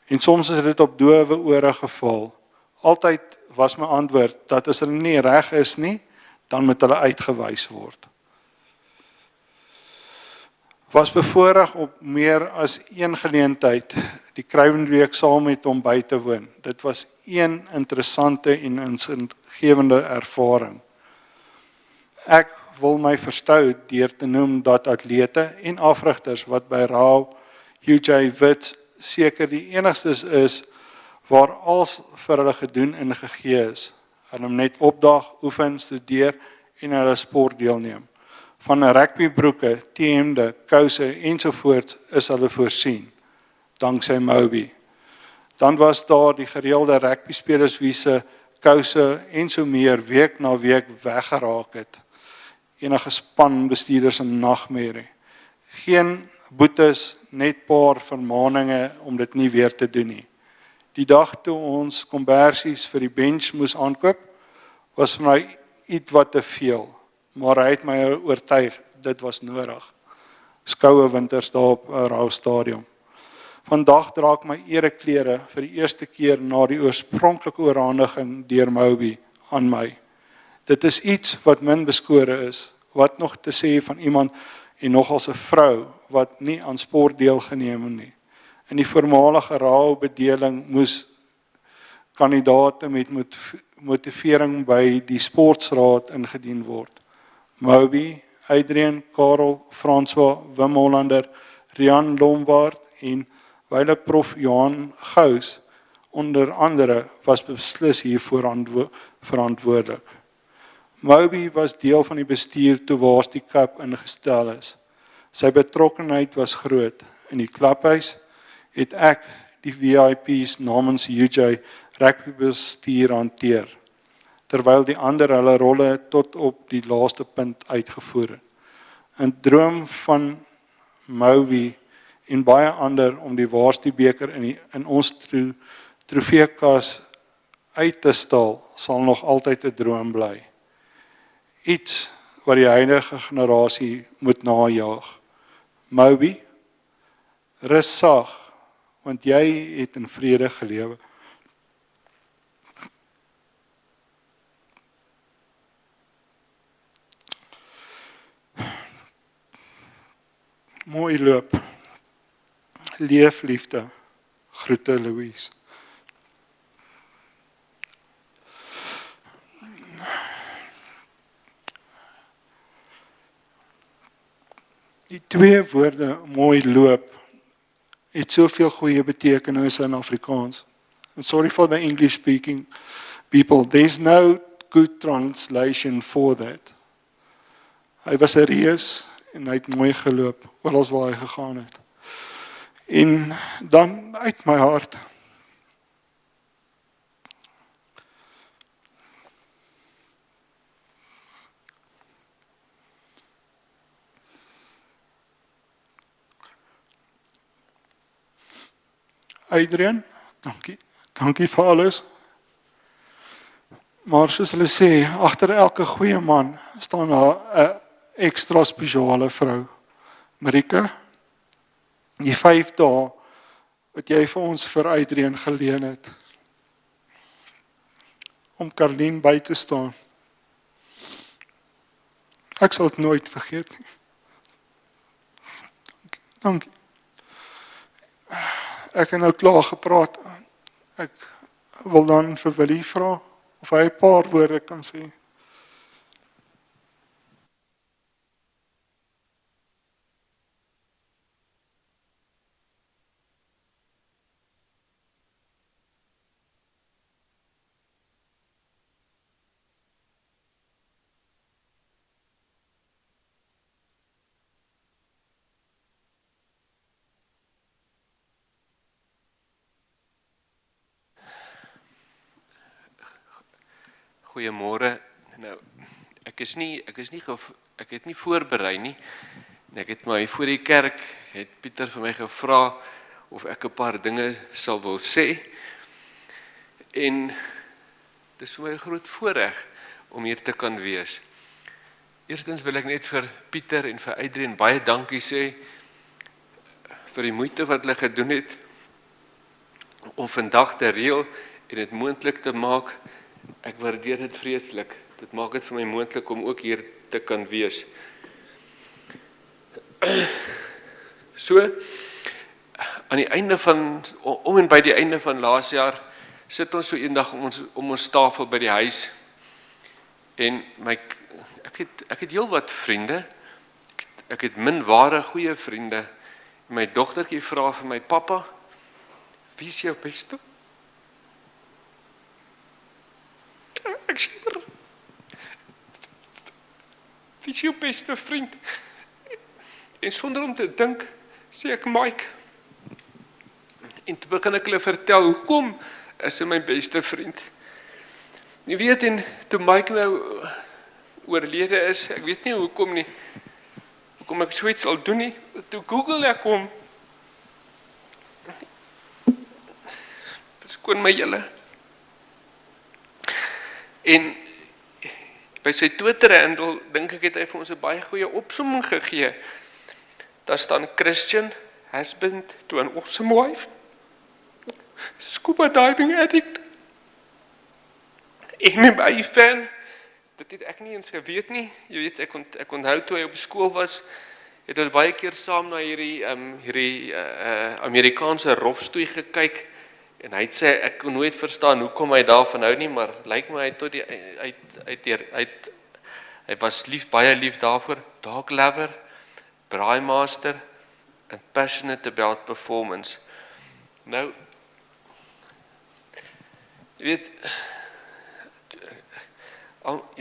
En soms is dit op dowe ore geval. Altyd was my antwoord dat as hulle nie reg is nie, dan moet hulle uitgewys word. Was bevoorreg op meer as een geleentheid die Kruiwenweek saam met hom by te woon. Dit was een interessante en ingewende ervaring. Ek wil my verstou deur te noem dat atlete en afrigters wat by Rao UJ Wits seker die enigstes is waar alles vir hulle gedoen en gegee is. Hulle net opdag, oefen, studeer en hulle sport deelneem. Van rugbybroeke, T-hemde, kouse ensovoorts is hulle voorsien, danksy Moby. Dan was daar die gereelde rugbyspelers wie se kouse en so meer week na week weggeraak het. Enige spanbestuurders 'n nagmerrie. Geen boetes, net paar vermaaninge om dit nie weer te doen nie. Die dag toe ons kombersies vir die bench moes aankoop, was vir my iets wat te veel, maar hy het my oortuig, dit was nodig. Skoue winters daar op Rao Stadium. Vandag dra ek my ereklere vir die eerste keer na die oorspronklike oorhandiging deur Moby aan my. Dit is iets wat min beskore is, wat nog te sê van iemand en nog as 'n vrou wat nie aan sport deelgeneem het nie. In die voormalige Rao bedeling moes kandidate met motivering by die sportsraad ingedien word. Moby, Adrian, Karel, François, Wim Hollander, Rian Lombard en wyle prof Johan Gous onder andere was beslis hiervoor verantwoordelik. Moby was deel van die bestuur toe waar die klub ingestel is. Sy betrokkenheid was groot. In die klubhuis het ek die VIP's namens UJ rugby bestuur hanteer, terwyl die ander hulle rolle tot op die laaste punt uitgevoer het. 'n droom van Moby en baie ander om die Waarstiebeker in ons trofeekas uit te stal, sal nog altyd 'n droom bly. Iets wat die huidige generasie moet najaag. Moby, rus sag, want jy het in vrede gelewe. Mooi loop. Leef liefde. Groete Louise. Die twee woorde mooi loop het soveel goeie betekenisse in Afrikaans. And sorry for the English speaking people, there's no good translation for that. Hy was 'n reus en hy het mooi geloop oral waar hy gegaan het. En dan uit my hart. Adrian, dankie. Dankie vir alles. Maar soos hulle sê, agter elke goeie man staan daar 'n ekstra spesiale vrou. Marika, die 5 dae wat jy vir ons vir Adrian geleen het, om Karlien by te staan. Ek sal dit nooit vergeet nie. Dankie. Ek het nou klaar gepraat. Ek wil dan vir Willie vra of hy 'n paar woorde kan sê. Goeiemôre. Nou, ek het nie voorberei nie. Ek het maar voor die kerk het Pieter vir my gevra of ek 'n paar dinge sal wil sê. En dis vir my 'n groot voorreg om hier te kan wees. Eerstens wil ek net vir Pieter en vir Adrian baie dankie sê vir die moeite wat hulle gedoen het om vandag te reël en dit moontlik te maak. Ek waardeer dit vreeslik. Dit maak dit vir my moontlik om ook hier te kan wees. So, aan die einde van, om en by die einde van laas jaar, sit ons so eendag om ons tafel by die huis. En ek ek het heel wat vriende. Ek het min ware goeie vriende. My dogtertjie vra vir my pappa, wie is jou beste? Ek sê, wie is jou beste vriend? En sonder om te dink, sê ek Mike. En toe begin ek hulle vertel, hoekom is hy my beste vriend? Jy weet, en toe Mike nou oorlede is, ek weet nie hoekom nie, hoekom ek so iets sal doen nie, toe Google ek hom, verskoon my julle, en by sy Twitter-handle, dink ek het hy vir ons 'n baie goeie opsomming gegee, daar staan Christian, husband to an awesome wife, scuba diving addict, en my fan, dit het ek nie eens geweet nie, jy weet, ek onthou toe hy op skool was, het ons baie keer saam na hierdie Amerikaanse rofstoei gekyk, en hy het sê, ek kon nooit verstaan hoekom hy daarvan hou nie, maar lyk my hy was baie lief daarvoor, dog lover, braai master, and passionate about performance. Nou, jy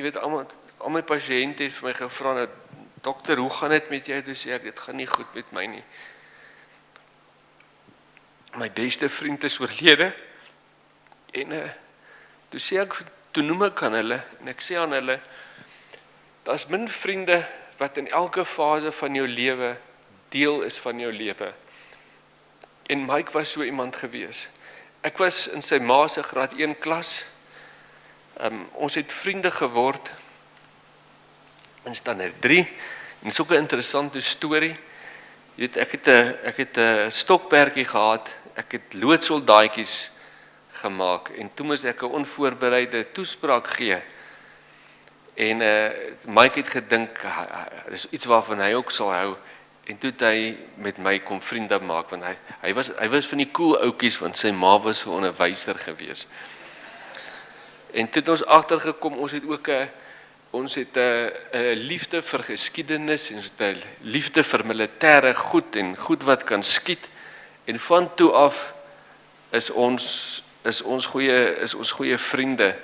weet, al my pasiënte het vir my gevra, dokter, hoe gaan dit met jou? Toe sê ek, dit gaan nie goed met my nie. My beste vriend is oorlede, en toe noem ek aan hulle, en ek sê aan hulle, daar's min vriende wat in elke fase van jou lewe deel is van jou lewe. En Mike was so iemand gewees. Ek was in sy ma se graad 1 klas, ons het vriende geword in standaard 3, en so 'n interessante storie. Jy weet, ek het 'n stokperdjie gehad, ek het loodsoldaatjies gemaak, en toe moes ek 'n onvoorbereide toespraak gee. En Mike het gedink, dis iets waarvan hy ook sal hou, en toe het hy met my kom vriende maak, want hy was van die cool oukies, want sy ma was so 'n onderwyser gewees. En toe het ons agtergekom, ons het 'n liefde vir geskiedenis, en ons het 'n liefde vir militêre goed, en goed wat kan skiet, en van toe af is ons goeie vriende.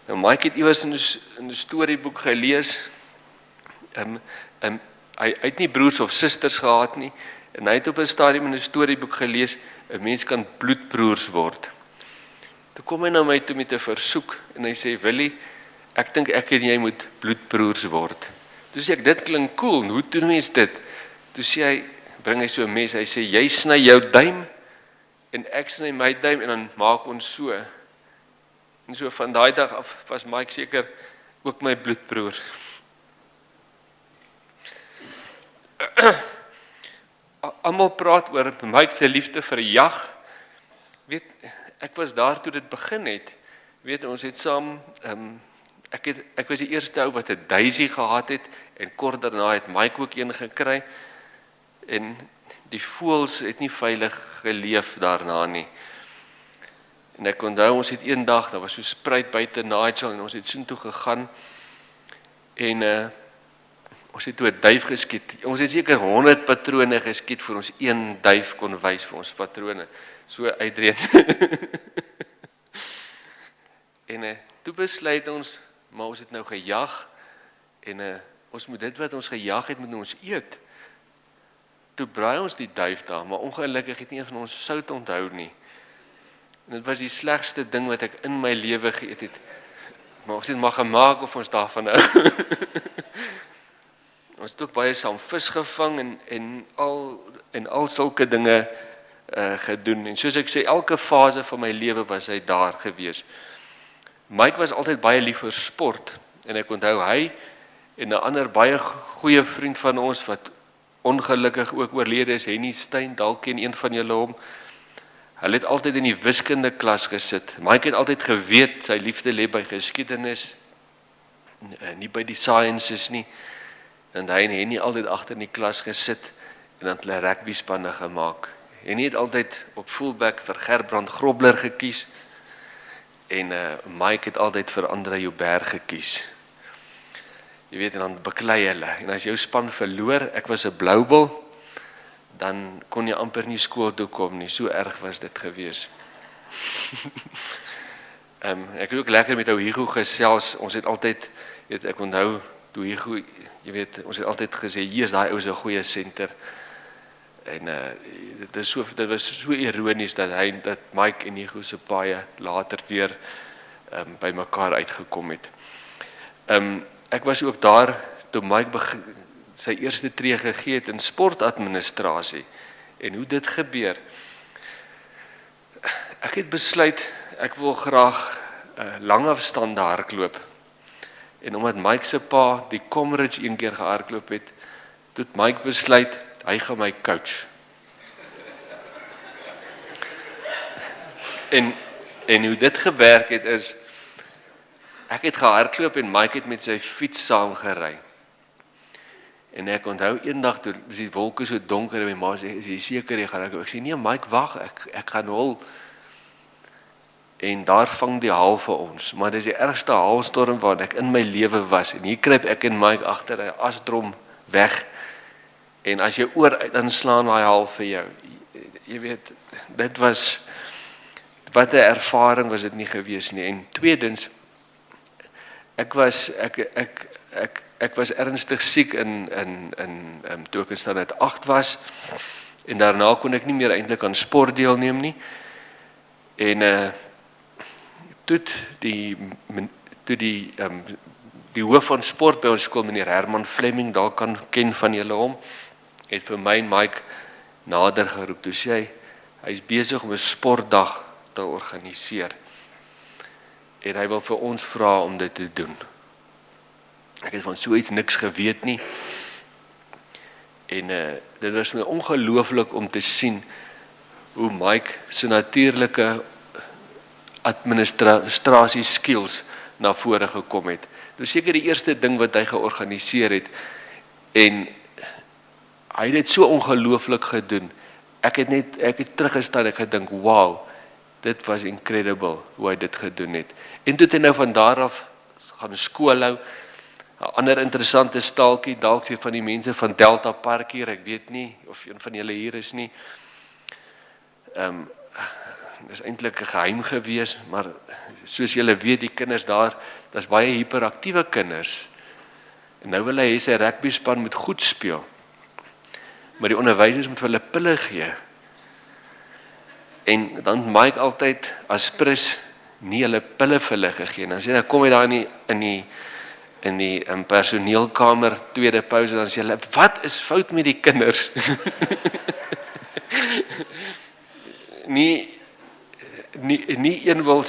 Nou Mike het iewers in 'n storieboek gelees, hy het nie broers of susters gehad nie, en hy het op 'n stadium in 'n storieboek gelees, 'n mens kan bloedbroers word. Toe kom hy na my toe met 'n versoek, en hy sê, Willie, ek dink ek en jy moet bloedbroers word. Toe sê ek, dit klink cool, hoe doen mens dit? Toe sê hy, bring hy so 'n mes, hy sê, jy sny jou duim, en ek sny my duim, en dan maak ons so. En so van daai dag af was Mike seker ook my bloedbroer. Almal praat oor Mike se liefde vir jag. Weet, ek was daar toe dit begin het. Weet, ons het saam, ek was die eerste ou wat 'n Daisy gehad het, en kort daarna het Mike ook een gekry, en die voëls het nie veilig geleef daarna nie. En ek onthou, ons het een dag, daar was so spruit buite Nigel, en ons het soontoe gegaan, en ons het toe 'n duif geskiet. Ons het seker 100 patrone geskiet, vir ons een duif kon wys vir ons patrone. So uitreed. En toe besluit ons, maar ons het nou gejag, en ons moet dit wat ons gejag het, moet ons eet. Toe braai ons die duif daar, maar ongelukkig het nie een van ons sout onthou nie. En dit was die slegste ding wat ek in my lewe geëet het. Maar ons het maar gemaak of ons daarvan hou. Ons het ook baie saam vis gevang en al sulke dinge gedoen. En soos ek sê, elke fase van my lewe was hy daar gewees. Mike was altyd baie lief vir sport, en ek onthou hy en 'n ander baie goeie vriend van ons wat ongelukkig ook oorlede is, Henny Stein, dalk ken een van julle hom. Hulle het altyd in die wiskunde klas gesit. Mike het altyd geweet sy liefde lê by geskiedenis, nie by die sciences nie. En hy en Henny altyd agter in die klas gesit en dan hulle rugby spanne gemaak. Henny het altyd op fullback vir Gerbrand Grobler gekies en Mike het altyd vir Andre Joubert gekies. Jy weet, en dan beklei hulle. En as jou span verloor, ek was 'n Bloubil, dan kon jy amper nie skool toe kom nie. So erg was dit gewees. Ek het ook lekker met ou Hugo gesels. Ons het altyd, weet ek onthou, toe Hugo, jy weet, ons het altyd gesê, hier is daai ou se goeie senter. En dit was so ironies dat Mike en Hugo se paie later weer by mekaar uitgekom het. Ek was ook daar toe Mike sy eerste tree gegee het in sportadministrasie. En hoe dit gebeur. Ek het besluit, ek wil graag langafstande hardloop. En omdat Mike se pa die Comrades een keer gehardloop het, toe het Mike besluit, hy gaan my coach. En hoe dit gewerk het is, ek het gehardloop en Mike het met sy fiets saamgery. En ek onthou eendag toe die wolke so donker en my ma sê, is jy seker jy gaan hardloop? Ek sê, nee Mike, wag, ek gaan hol. En daar vang die haal vir ons. Maar dit is die ergste haalstorm wat ek in my lewe was. En hier kruip ek en Mike agter 'n asdrom weg. En as jy oor dan slaan daai haal vir jou. Jy weet, dit was wat 'n ervaring was dit nie gewees nie. En tweedens, ek was ernstig siek toe ek in standaard 8 was. En daarna kon ek nie meer eintlik aan sport deelneem nie. En toe die hoof van sport by ons skool, meneer Herman Fleming, daar kan ken van julle hom, het vir my en Mike nader geroep. Toe sê hy is besig om 'n sportdag te organiseer. En hy wil vir ons vra om dit te doen. Ek het van so iets niks geweet nie. En dit was my ongelooflik om te sien hoe Mike se natuurlike administrasie skills na vore gekom het. Dit was seker die eerste ding wat hy georganiseer het. En hy het dit so ongelooflik gedoen. Ek het teruggestaan, ek het gedink, wow, dit was incredible hoe hy dit gedoen het. En toe het hy nou van daar af gaan skool hou. 'n Ander interessante staaltjie, dalk sê van die mense van Delta Park hier, ek weet nie of een van julle hier is nie. Dis eintlik 'n geheim gewees, maar soos julle weet, die kinders daar, daar's baie hiperaktiewe kinders. En nou wil hy sy rugby span moet goed speel. Maar die onderwysers moet vir hulle pille gee. En dan Mike altyd as prins nie hulle pille vir hulle gegee. Dan sê hy, kom hy daar in die personeelkamer, tweede pouse, dan sê hulle, wat is fout met die kinders? nie een wil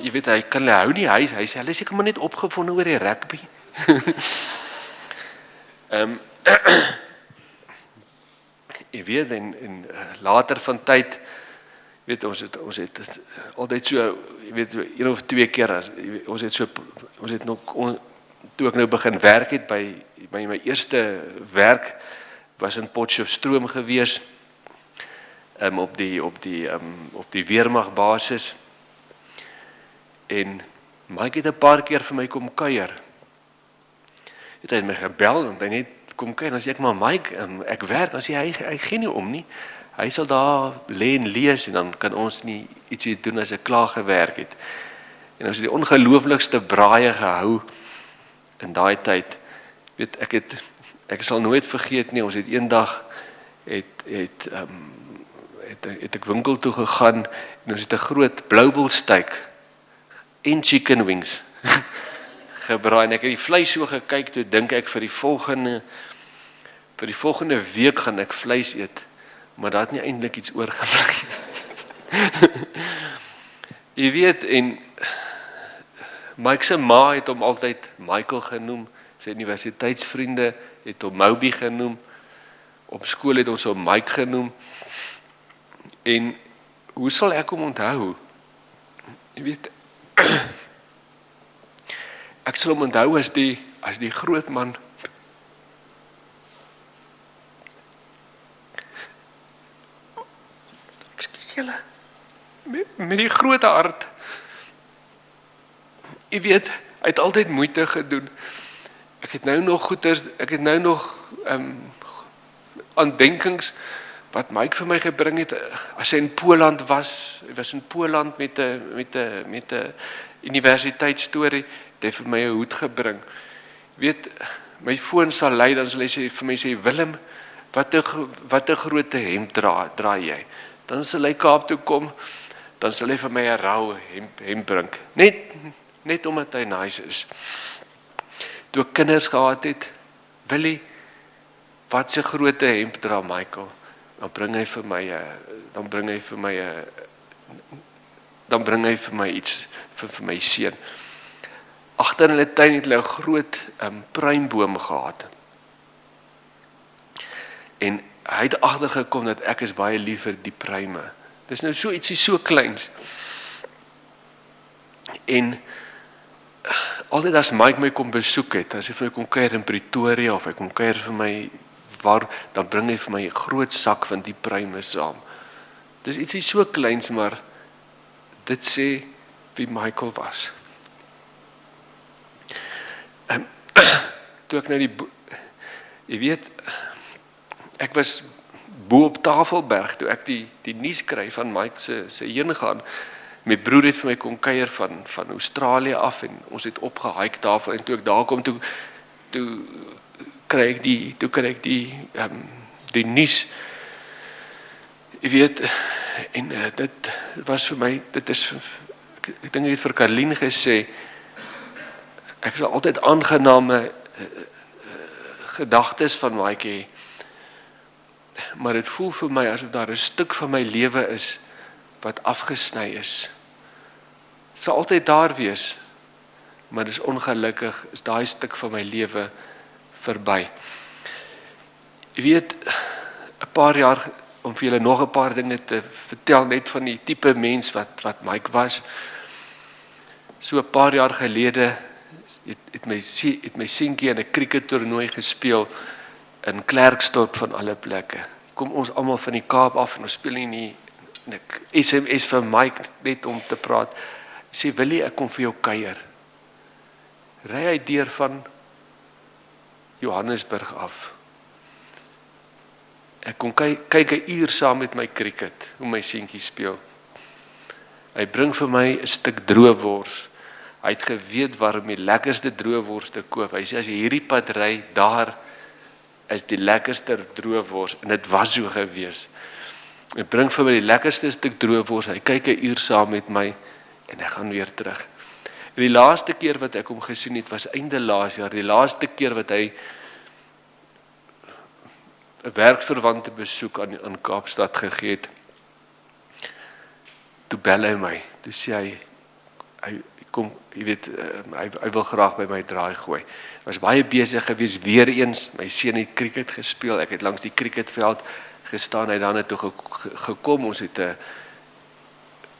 jy weet, hy kan hulle hou nie, hy sê, hulle is seker maar net opgevonde oor die rugby. Jy weet, en later van tyd, weet ons het altyd so, jy weet, 1 of 2 keer, ons het nog, toe ek nou begin werk het, by my eerste werk, was in Potchefstroom gewees, op die weermagbasis, en Mike het 'n paar keer vir my kom kuier. Hy het my gebel, en hy net kom kuier, en dan sê ek, maar Mike, ek werk, dan sê hy gee nie om nie, hy sal daar lê en lees, en dan kan ons nie ietsie doen as ek klaar gewerk het. En ons het die ongelooflikste braaie gehou in daai tyd. Weet, ek sal nooit vergeet nie, ons het eendag het ek winkel toe gegaan en ons het 'n groot bloubilsteak en chicken wings gebraai. En ek het die vleis so gekyk, toe dink ek vir die volgende week gaan ek vleis eet, maar daar het nie eintlik iets oorgebly. Jy weet, en Mike se ma het hom altyd Michael genoem, sy universiteitsvriende het hom Moby genoem, op skool het ons hom Mike genoem, en hoe sal ek hom onthou? Jy weet, ek sal hom onthou as die groot man. Ekskuus julle, met die groot hart. Jy weet, hy het altyd moeite gedoen ek het nou nog goeders, ek het nou nog aandenkings wat Mike vir my gebring het as hy in Poland was. Hy was in Poland met 'n universiteitsstorie, het hy vir my 'n hoed gebring. Weet, my foon sal lui, dan sal hy vir my sê, Willem, wat 'n groot hemp dra jy? Dan sal hy Kaap toe kom, dan sal hy vir my 'n rou hemp bring. Net omdat hy nice is. Toe ek kinders gehad het, Willie, wat se groot hemp dra Michael? Dan bring hy vir my iets vir my seun. Agter in hulle tuin het hulle 'n groot pruimboom gehad. En hy het agtergekom dat ek is baie lief vir die pruime. Dis nou so ietsie so kleins. En altyd as Mike my kom besoek het, as hy vir my kom kuier in Pretoria of hy kom kuier vir my dan bring hy vir my 'n groot sak van die pruime saam. Dis ietsie so kleins, maar dit sê wie Michael was. Toe ek nou jy weet, ek was bo op Tafelberg toe ek die nuus kry van Mike se heen gaan. My broer het vir my kom kuier van Australië af en ons het opgehike daarvoor en toe ek daar kom toe kry ek die nuus. Jy weet, en dit was vir my, dit is, ek dink ek het vir Karlien gesê, ek sal altyd aangename gedagtes van Mike hê, maar dit voel vir my asof daar 'n stuk van my lewe is wat afgesny is. Het sal altyd daar wees, maar dis ongelukkig is daai stuk van my lewe verby. Jy weet, 'n paar jaar, om vir julle nog 'n paar dinge te vertel, net van die tipe mens wat Mike was. So 'n paar jaar gelede het my seentjie in 'n crickettoernooi gespeel in Klerksdorp van alle plekke. Kom ons almal van die Kaap af en ons speel nie ek SMS vir Mike net om te praat. Hy sê, Willie, ek kom vir jou kuier. Ry hy deur van Johannesburg af. Ek kom kyk 'n uur saam met my cricket, hoe my seentjie speel. Hy bring vir my 'n stuk droewors. Hy het geweet waar om die lekkerste droewors te koop. Hy sê, as jy hierdie pad ry, daar is die lekkerste droewors. En dit was so gewees. Hy bring vir my die lekkerste stuk droewors. Hy kyk 'n uur saam met my en hy gaan weer terug. En die laaste keer wat ek hom gesien het, was einde laas jaar. Die laaste keer wat hy 'n werkverwante besoek aan Kaapstad gegee het. Toe bel hy my. Toe sê hy kom, jy weet, hy wil graag by my draai gooi. Hy was baie besig gewees weer eens. My seun het cricket gespeel. Ek het langs die cricketveld gestaan. Hy het daarna toe gekom. Ons het 'n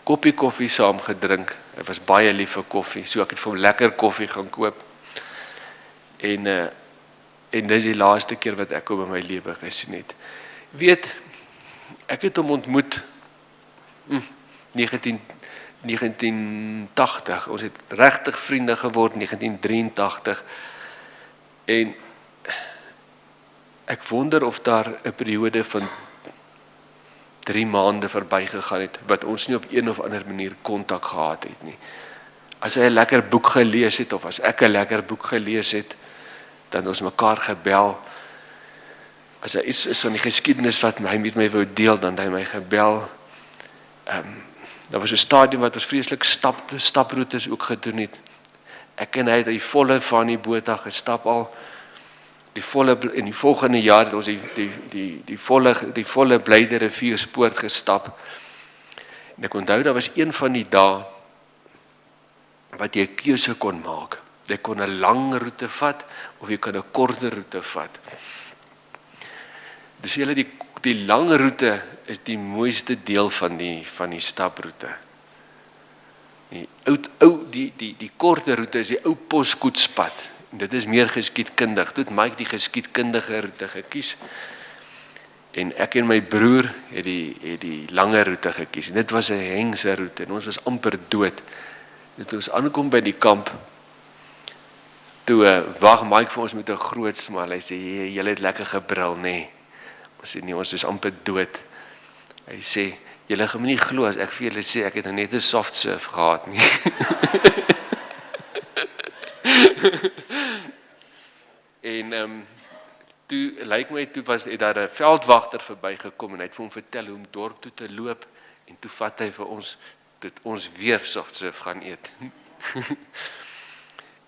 koppie koffie saam gedrink. Hy was baie lief vir koffie. So ek het vir hom lekker koffie gaan koop. En dit is die laaste keer wat ek hom in my lewe gesien het. Weet, ek het hom ontmoet 1980. Ons het regtig vriende geword 1983. En ek wonder of daar 'n periode van 3 maande verbygegaan het wat ons nie op een of ander manier kontak gehad het nie. As hy 'n lekker boek gelees het of as ek 'n lekker boek gelees het, dan ons mekaar gebel. As hy iets is van die geskiedenis wat hy met my wou deel, dan het hy my gebel. Daar was 'n stadium wat ons vreeslik staproetes ook gedoen het. Ek en hy het die volle van die Botha gestap al. In die volgende jaar het ons die volle Blyde Rivierspoort gestap. En ek onthou, daar was een van die dae wat jy 'n keuse kon maak. Jy kon 'n lang roete vat of jy kon 'n korter roete vat. Dus die lang roete is die mooiste deel van die staproete. Die korte roete is die ou poskoetspad. Dit is meer geskiedkundig. Toe het Mike die geskiedkundige roete gekies. En ek en my broer het die lange roete gekies. En dit was 'n hengse roete en ons was amper dood. En toe ons aankom by die kamp, Toe wag Mike vir ons met 'n groot smaal. Hy sê, "Julle het lekker gebrul, nê?" Nee. Ons sê nee, ons is amper dood. Hy sê, "Julle gaan my nie glo as ek vir julle sê ek het nou net 'n soft serve gehad nie." En toe lyk my toe het daar 'n veldwagter verbygekom en hy het vir hom vertel hoe om dorp toe te loop en toe vat hy vir ons dat ons weer soft serve gaan eet.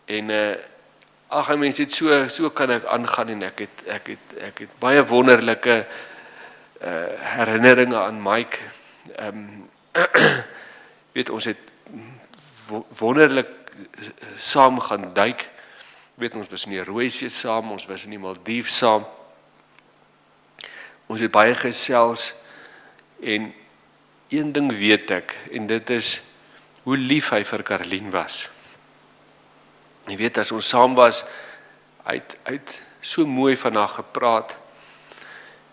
En ag mense, dit so kan ek aangaan en ek het baie wonderlike herinneringe aan Mike. Weet ons het wonderlik saam gaan duik. Weet ons was in die Rooisee saam, ons was in die Maldief saam. Ons het baie gesels en een ding weet ek en dit is hoe lief hy vir Karlien was. Jy weet as ons saam was, hy het so mooi van haar gepraat.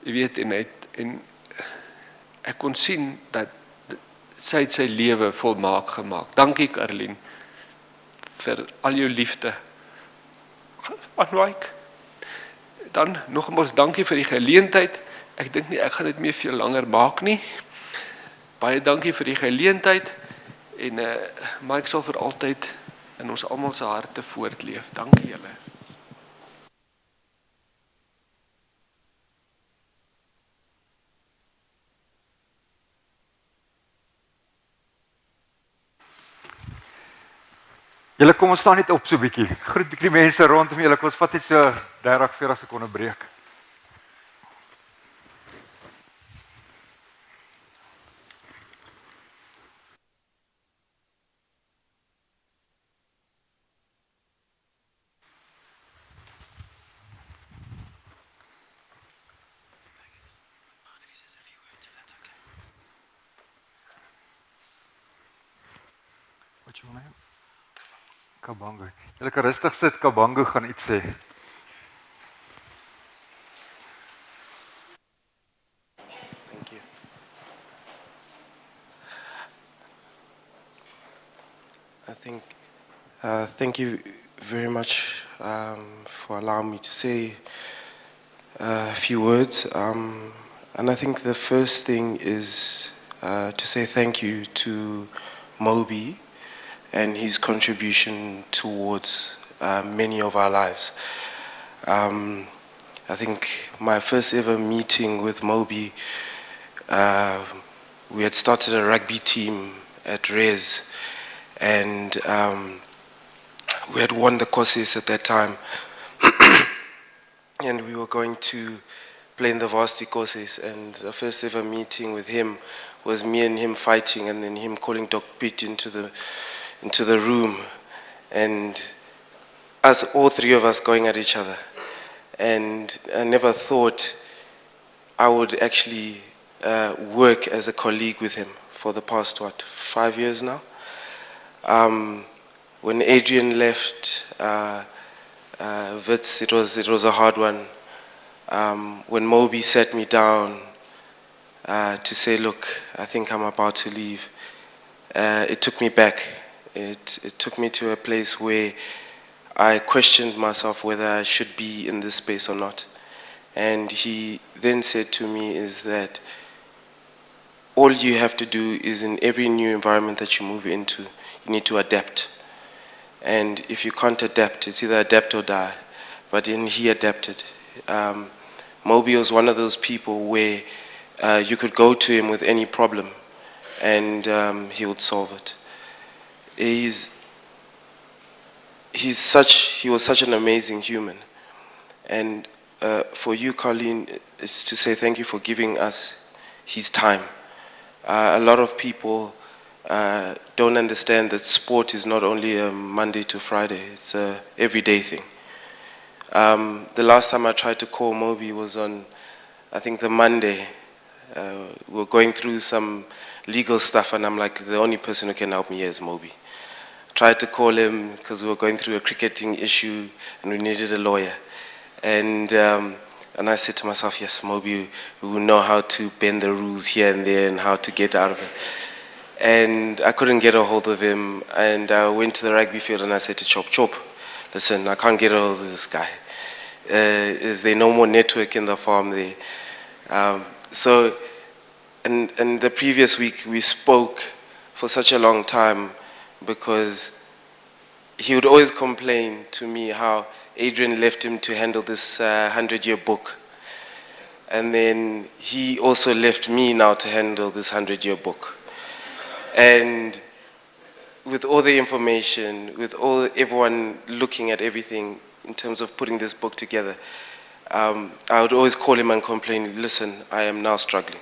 Jy weet en ek kon sien dat sy het sy lewe volmaak gemaak. Dankie Karlien vir al jou liefde aan Mike. Dan nogmaals dankie vir die geleentheid. Ek dink nie ek gaan dit meer veel langer maak nie. Baie dankie vir die geleentheid en Mike sal vir altyd in ons almal se harte voortleef. Dankie julle. Julle kom ons staan net op so 'n bietjie. Groet bietjie mense rondom julle. Kom ons vat net so 30-40 sekonde breek. Wat jy wil hê? Kabango. Julle kan rustig sit, Kabango gaan iets sê. Thank you. I think, thank you very much for allowing me to say a few words. And I think the first thing is to say thank you to Moby and his contribution towards many of our lives. I think my first ever meeting with Moby, we had started a rugby team at Res, and we had won the courses at that time, and we were going to play in the varsity courses, and the first ever meeting with him was me and him fighting, and then him calling Doc Pitt into the room, and us, all three of us, going at each other. And I never thought I would actually work as a colleague with him for the past, 5 years now. When Adrian left Wits, it was a hard one. When Moby sat me down to say, look, I think I'm about to leave, it took me back. It took me to a place where I questioned myself whether I should be in this space or not. And he then said to me is that all you have to do is in every new environment that you move into, you need to adapt. And if you can't adapt, it's either adapt or die. But then he adapted. Moby was one of those people where you could go to him with any problem and he would solve it. He was such an amazing human. And for you, Colleen, is to say thank you for giving us his time. A lot of people don't understand that sport is not only a Monday to Friday, it's a everyday thing. The last time I tried to call Moby was on, I think, the Monday. We were going through some legal stuff, and I'm like, the only person who can help me here is Moby. Tried to call him because we were going through a cricketing issue and we needed a lawyer. And I said to myself, yes, Moby will know how to bend the rules here and there and how to get out of it. And I couldn't get a hold of him. And I went to the rugby field and I said to Chop, listen, I can't get a hold of this guy. Is there no more network in the farm there? So, and the previous week we spoke for such a long time because he would always complain to me how Adrian left him to handle this 100-year book. And then he also left me now to handle this 100-year book. And with all the information, with everyone looking at everything in terms of putting this book together, I would always call him and complain, listen, I am now struggling.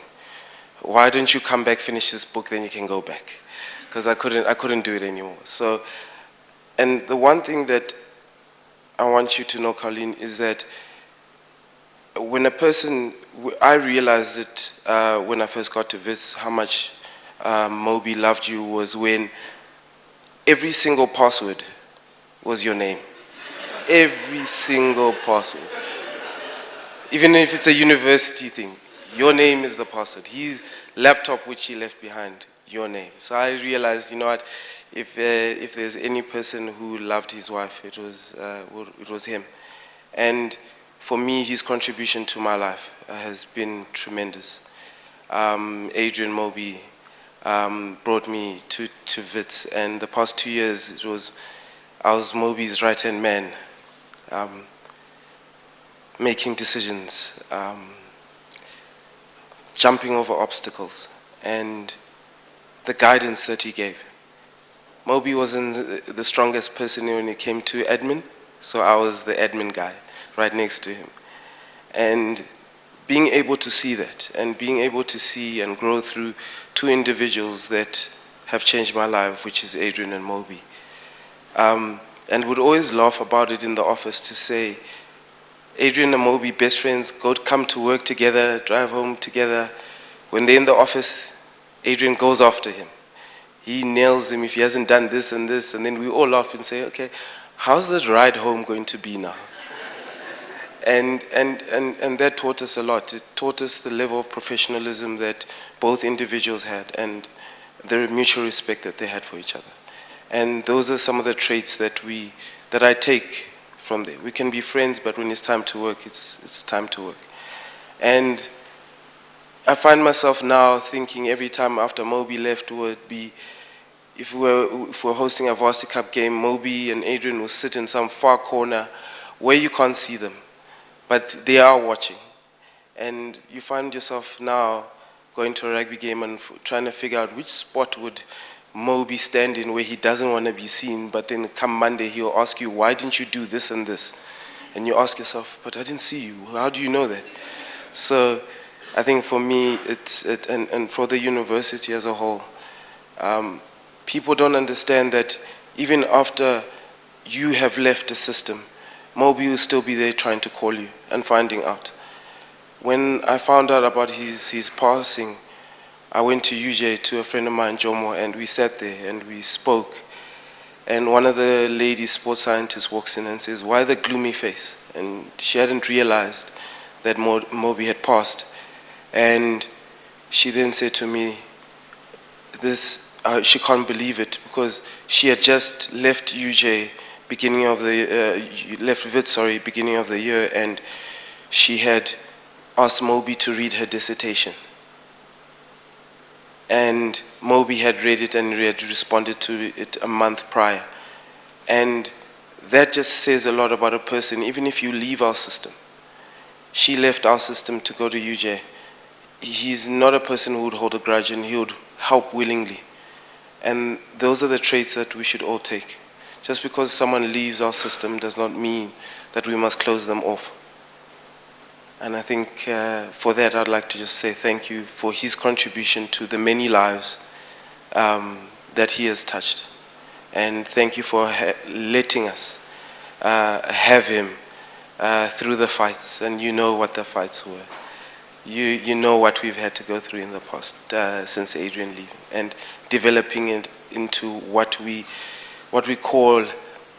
Why don't you come back, finish this book, then you can go back? Because I couldn't do it anymore. So, and the one thing that I want you to know, Colleen, is that when a person, I realized it when I first got to Wits, how much Moby loved you was when every single password was your name. Every single password. Even if it's a university thing, your name is the password. His laptop, which he left behind, your name. So I realized, you know what, if there's any person who loved his wife, it was him. And for me, his contribution to my life has been tremendous. Adrian Moby brought me to Wits, and the past 2 years, I was Moby's right-hand man, making decisions, jumping over obstacles, and the guidance that he gave. Moby wasn't the strongest person when it came to admin, so I was the admin guy right next to him. And being able to see that, and being able to see and grow through two individuals that have changed my life, which is Adrian and Moby. And would always laugh about it in the office to say, Adrian and Moby, best friends, come to work together, drive home together. When they're in the office, Adrian goes after him. He nails him if he hasn't done this, and then we all laugh and say, okay, how's the ride home going to be now? And that taught us a lot. It taught us the level of professionalism that both individuals had and the mutual respect that they had for each other. And those are some of the traits that I take from there. We can be friends, but when it's time to work, it's time to work. And I find myself now thinking every time after Moby left would be, if we're hosting a Varsity Cup game, Moby and Adrian will sit in some far corner where you can't see them, but they are watching. And you find yourself now going to a rugby game and trying to figure out which spot would Moby stand in where he doesn't want to be seen, but then come Monday he'll ask you, why didn't you do this and this? And you ask yourself, but I didn't see you. How do you know that? So I think for me, and for the university as a whole, people don't understand that even after you have left the system, Moby will still be there trying to call you and finding out. When I found out about his passing, I went to UJ to a friend of mine, Jomo, and we sat there and we spoke. And one of the ladies, sports scientists, walks in and says, why the gloomy face? And she hadn't realized that Moby had passed. And she then said to me, she can't believe it, because she had just left UJ beginning of the year, and she had asked Moby to read her dissertation. And Moby had read it and had responded to it a month prior. And that just says a lot about a person, even if you leave our system. She left our system to go to UJ. He's not a person who would hold a grudge, and he would help willingly. And those are the traits that we should all take. Just because someone leaves our system does not mean that we must close them off. And I think for that, I'd like to just say thank you for his contribution to the many lives that he has touched. And thank you for letting us have him through the fights. And you know what the fights were. You know what we've had to go through in the past since Adrian leaving, and developing it into what we call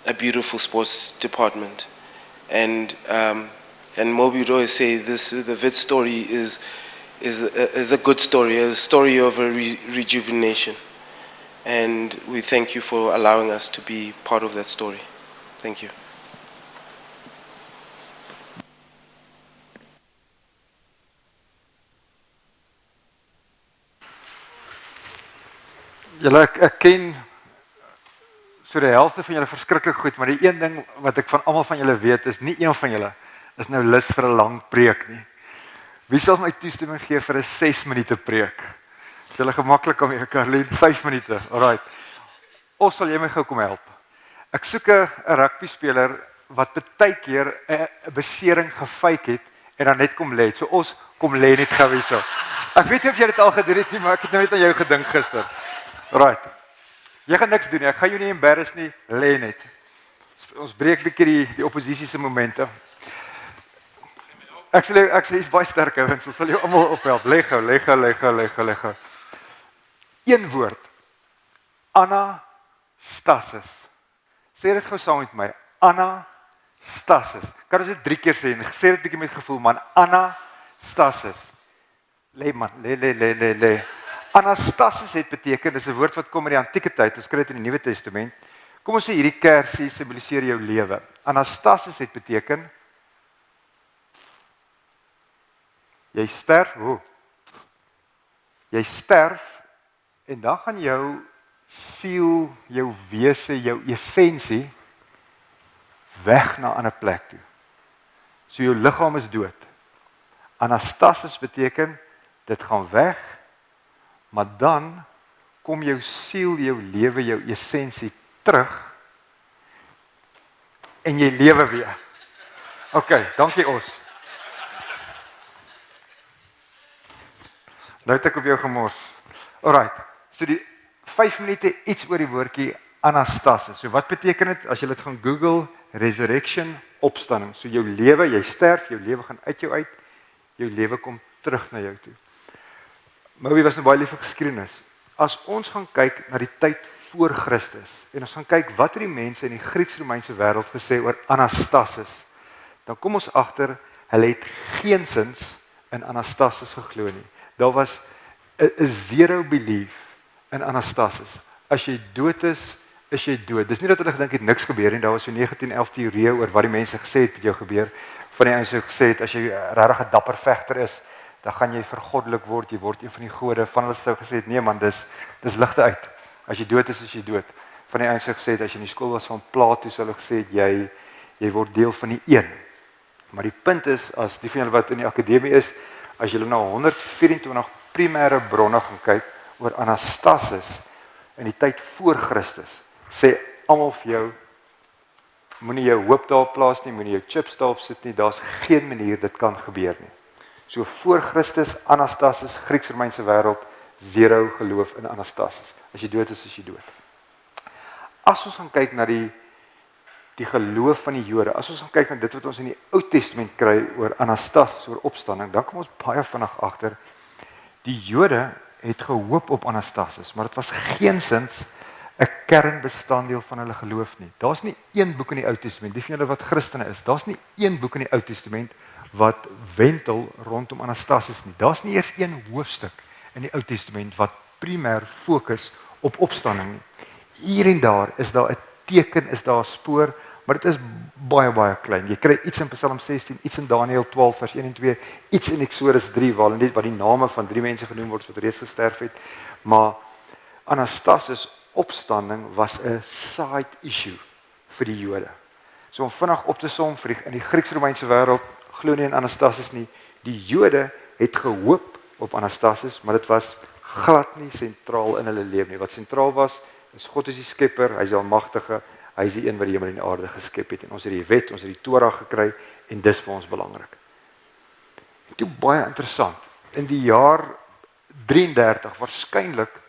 a beautiful sports department. And Moby would always say the Wits story is a good story, a story of a rejuvenation. And we thank you for allowing us to be part of that story. Thank you. Julle ek ken so die helfte van julle verskriklik goed, maar die een ding wat ek van almal van julle weet is nie een van julle is nou lus vir 'n lang preek nie. Wie sal my toestemming gee vir 'n 6 minute preek? Is julle gemaklik om hier Karlien 5 minute. Alraai. Of sal jy my gou kom help? Ek soek 'n rugby speler wat baie keer 'n besering gefake het en dan net kom lê. So ons kom lê net gou hierso. Ek weet nie of jy dit al gedoen het nie, maar ek het nou net aan jou gedink gister. Alraai. Jy gaan niks doen nie. Ek gaan jou nie embarrass nie. Lê net. Ons breek bietjie die oppositie se momente. Ek sê is baie sterk ouens, ons sal jou almal ophelp. Lê gou. Een woord. Anastasis. Sê dit gou saam met my. Anastasis. Kan ons dit 3 keer sê en sê dit bietjie met gevoel man. Anastasis. Lê man, lê. Anastasis het beteken, dis 'n woord wat kom uit die antieke tyd. Ons kry dit in die Nuwe Testament. Kom ons sê hierdie kersie simboliseer jou lewe. Anastasis het beteken jy sterf, Jy sterf en dan gaan jou siel, jou wese, jou essensie weg na 'n ander plek toe. So jou liggaam is dood. Anastasis beteken dit gaan weg, maar dan kom jou siel, jou lewe, jou essensie terug en jy lewe weer. OK, dankie ons. Nou het ek op jou gemors. Alright. So die 5 minute iets oor die woordjie anastasis. So wat beteken dit as jy dit gaan Google resurrection opstanding? So jou lewe, jy sterf, jou lewe gaan uit jou uit. Jou lewe kom terug na jou toe. Moby was 'n baie liefde geskiedenis. As ons gaan kyk na die tyd voor Christus en ons gaan kyk wat het die mense in die Grieks-Romeinse wêreld gesê oor anastasis, dan kom ons agter hulle het geensins in anastasis geglo nie. Daar was 'n zero belief in anastasis. As jy dood is jy dood. Dis nie dat hulle gedink het niks gebeur nie. Daar was so 1911 teorieë oor wat die mense gesê het met jou gebeur. Van die ouens het gesê het as jy regtig 'n dapper vegter is, dan gaan jy vergoddelik word, jy word een van die gode. Van hulle sou gesê het nee man, dis ligte uit. As jy dood is jy dood. Van die ouens het gesê het as jy in die skool was van Plato, sou hulle gesê het jy word deel van die een. Maar die punt is, as die van julle wat in die akademie is, as julle na 124 primêre bronne gaan kyk oor anastasis in die tyd voor Christus, sê almal vir jou, moenie jou hoop daarop plaas nie, moenie jou chips daarop sit nie, daar's geen manier dit kan gebeur nie. So voor Christus, anastasis, Grieks-Romeinse wêreld, zero geloof in anastasis. As jy dood is jy dood. As ons gaan kyk na die geloof van die Jode, as ons gaan kyk na dit wat ons in die Ou Testament kry oor anastasis, oor opstanding, dan kom ons baie vinnig agter, die Jode het gehoop op anastasis, maar dit was geensins 'n kernbestanddeel van hulle geloof nie. Daar's nie een boek in die Ou Testament, die van julle wat Christene is, daar's nie een boek in die Ou Testament wat wentel rondom anastasis nie. Daar's nie eers een hoofstuk in die Ou Testament wat primêr fokus op opstanding nie. Hier en daar is daar 'n teken, is daar 'n spoor, maar dit is baie klein. Jy kry iets in Psalm 16, iets in Daniël 12 vers 1 en 2, iets in Eksodus 3 waar net wat die name van 3 mense genoem word wat reeds gesterf het, maar anastasis opstanding was 'n side issue vir die Jode. So om vinnig op te som vir in die Grieks-Romeinse wêreld glo nie in anastasis nie. Die Jode het gehoop op anastasis, maar dit was glad nie sentraal in hulle lewe nie. Wat sentraal was, is God is die skepper, hy is die almagtige, hy is die een wat die hemel en die aarde geskep het en ons het die wet, ons het die Torah gekry en dis vir ons belangrik. En toe baie interessant, in die jaar 33, waarskynlik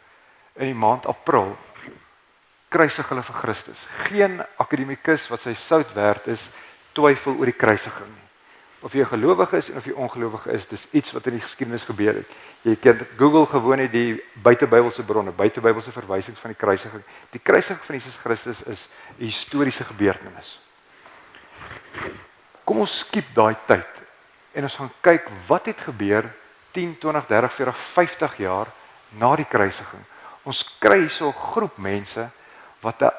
in die maand April, kruisig hulle vir Christus. Geen akademikus wat sy sout werd is, twyfel oor die kruisiging nie. Of jy gelowige is en of jy ongelowige is, dis iets wat in die geskiedenis gebeur het. Jy kan Google gewoon net die buitebybelse bronne, buitebybelse verwysings van die kruisiging. Die kruisiging van Jesus Christus is 'n historiese gebeurtenis. Kom ons skiep daai tyd en ons gaan kyk wat het gebeur 10, 20, 30, 40, 50 jaar na die kruisiging. Ons kry hierso 'n groep mense wat 'n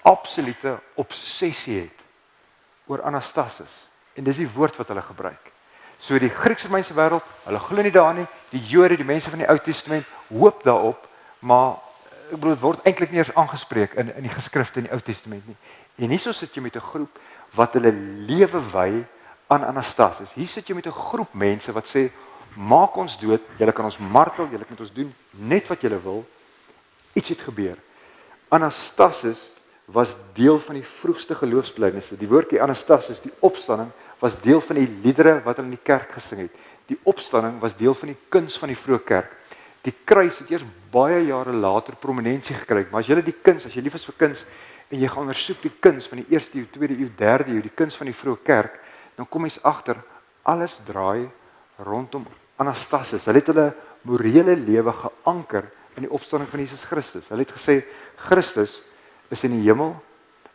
absolute obsessie het oor anastasis. En dis die woord wat hulle gebruik. So die Grieks-Romeinse wêreld, hulle glo nie daarin nie. Die Jode, die mense van die Ou Testament, hoop daarop, maar ek bedoel dit word eintlik nie eens aangespreek in die geskrifte in die Ou Testament nie. En hierso sit jy met 'n groep wat hulle lewe wy aan Anastasis. Hier sit jy met 'n groep mense wat sê maak ons dood, julle kan ons martel, julle kan met ons doen net wat julle wil. Iets het gebeur. Anastasis was deel van die vroegste geloofsbelijdenisse. Die woordjie Anastasis, die opstanding, was deel van die liedere wat hulle in die kerk gesing het. Die opstanding was deel van die kuns van die vroeë kerk. Die kruis het eers baie jare later prominensie gekry, maar as jy die kuns, as jy lief is vir kuns en jy gaan ondersoek die kuns van die 1ste eeu, 2de eeu, 3de eeu, die kuns van die vroeë kerk, dan kom jy agter alles draai rondom Anastasis. Hulle het hulle morele lewe geanker in die opstanding van Jesus Christus. Hulle het gesê Christus is in die hemel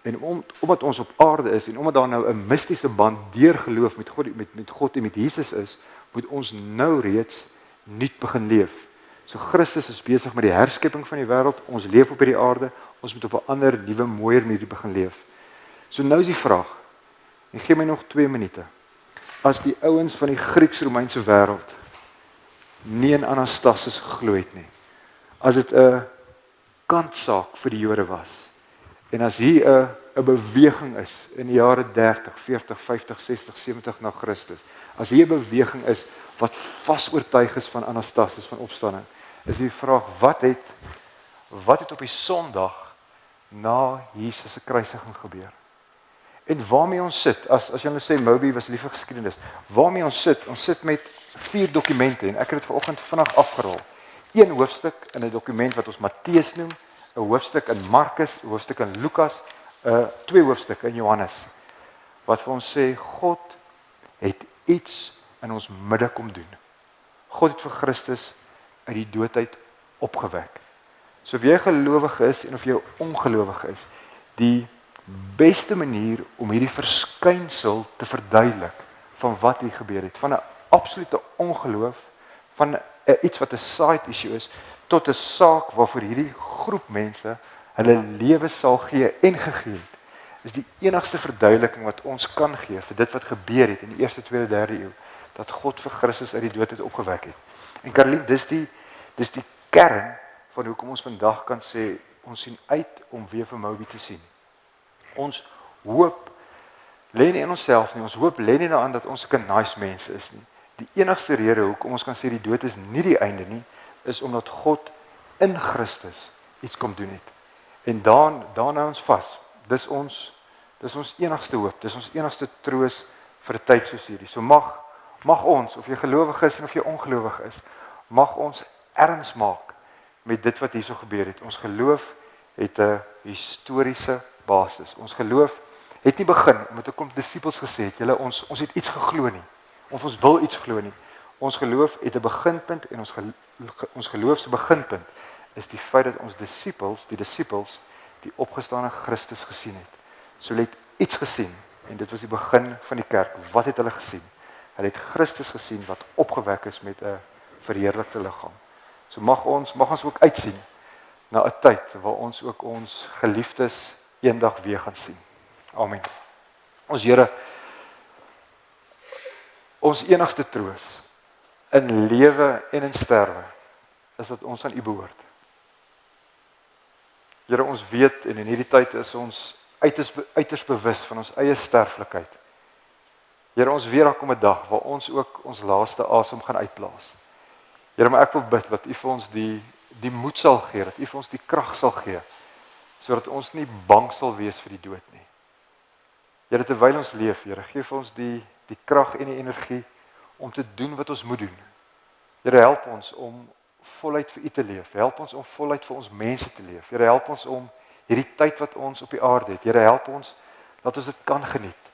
en omdat ons op aarde is en omdat daar nou 'n mistiese band deur geloof met God en met Jesus is, moet ons nou reeds nuut begin leef. So Christus is besig met die herskepping van die wêreld. Ons leef op hierdie aarde. Ons moet op 'n ander, nuwe, mooier manier begin leef. So nou is die vraag. En gee my nog 2 minute. As die ouens van die Grieks-Romeinse wêreld nie in Anastasis geglo het nie. As dit 'n kantsaak vir die Jode was. En as hier 'n beweging is in die jare 30, 40, 50, 60, 70 na Christus. As hier 'n beweging is wat vas oortuig is van Anastasis, van opstanding, is die vraag wat het op die Sondag na Jesus se kruisiging gebeur? En waarmee ons sit, as jy nou sê Moby was lief vir geskiedenis, waarmee ons sit met 4 dokumente en ek het dit vanoggend vinnig afgerol. 1 hoofstuk in 'n dokument wat ons Matteus noem, 'n hoofstuk in Markus, 'n hoofstuk in Lukas, 2 hoofstukke in Johannes wat vir ons sê God het iets in ons midde kom doen. God het vir Christus uit die dood uit opgewek. So of jy gelowige is en of jy ongelowige is, die beste manier om hierdie verskynsel te verduidelik van wat hier gebeur het, van 'n absolute ongeloof, van iets wat 'n side issue is, tot 'n saak waarvoor hierdie groep mense hulle lewe sal gee en gegee het, is die enigste verduideliking wat ons kan gee vir dit wat gebeur het in die 1ste, 2de, 3de eeu, dat God vir Christus uit die dood uit opgewek het. En Caroline, dis die kern van hoekom ons vandag kan sê ons sien uit om weer vir Moby te sien. Ons hoop lê nie in onsself nie, ons hoop lê nie daaraan dat ons sulke nice mense is nie. Die enigste rede hoekom ons kan sê die dood is nie die einde nie, is omdat God in Christus iets kom doen het. En daarna ons vas. Dis ons enigste hoop, dis ons enigste troos vir 'n tyd soos hierdie. So mag ons, of jy gelowig is en of jy ongelowig is, mag ons erns maak met dit wat hierso gebeur het. Ons geloof het 'n historiese basis. Ons geloof het nie begin omdat 'n klomp disippels gesê het, julle ons het iets geglo nie. Of ons wil iets glo nie. Ons geloof het 'n beginpunt en ons geloof se beginpunt is die feit dat ons disippels die opgestane Christus gesien het. So hulle het iets gesien en dit was die begin van die kerk. Wat het hulle gesien? Hulle het Christus gesien wat opgewek is met 'n verheerlikte liggaam. So mag ons ook uitsien na 'n tyd waar ons ook ons geliefdes eendag weer gaan sien. Amen. Ons Here, ons enigste troos in lewe en in sterwe is dat ons aan U behoort. Here, ons weet en in hierdie tyd is ons uiters bewus van ons eie sterflikheid. Here, ons weet daar kom 'n dag waar ons ook ons laaste asem gaan uitblaas. Here, maar ek wil bid dat U vir ons die moed sal gee, dat U vir ons die krag sal gee, sodat ons nie bang sal wees vir die dood nie. Here, terwyl ons leef, Here, gee vir ons die krag en die energie om te doen wat ons moet doen. Here, help ons om voluit vir U te leef. Help ons om voluit vir ons mense te leef. Here, help ons om hierdie tyd wat ons op die aarde het. Here, help ons dat ons dit kan geniet.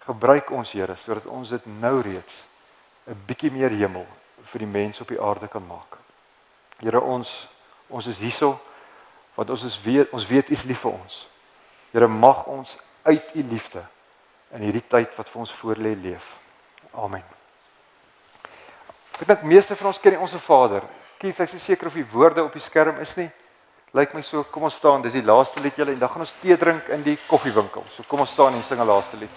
Gebruik ons, Here, sodat ons dit nou reeds 'n bietjie meer hemel vir die mense op die aarde kan maak. Here, ons is hierso want ons weet U is lief vir ons. Here, mag ons uit U liefde in hierdie tyd wat vir ons voorlê leef. Amen. Ek dink meeste van ons ken Onse Vader. Keith, ek is seker of die woorde op die skerm is nie. Lyk my so, kom ons staan, dis die laaste lied julle en dan gaan ons tee drink in die koffiewinkel. So kom ons staan en sing 'n laaste lied.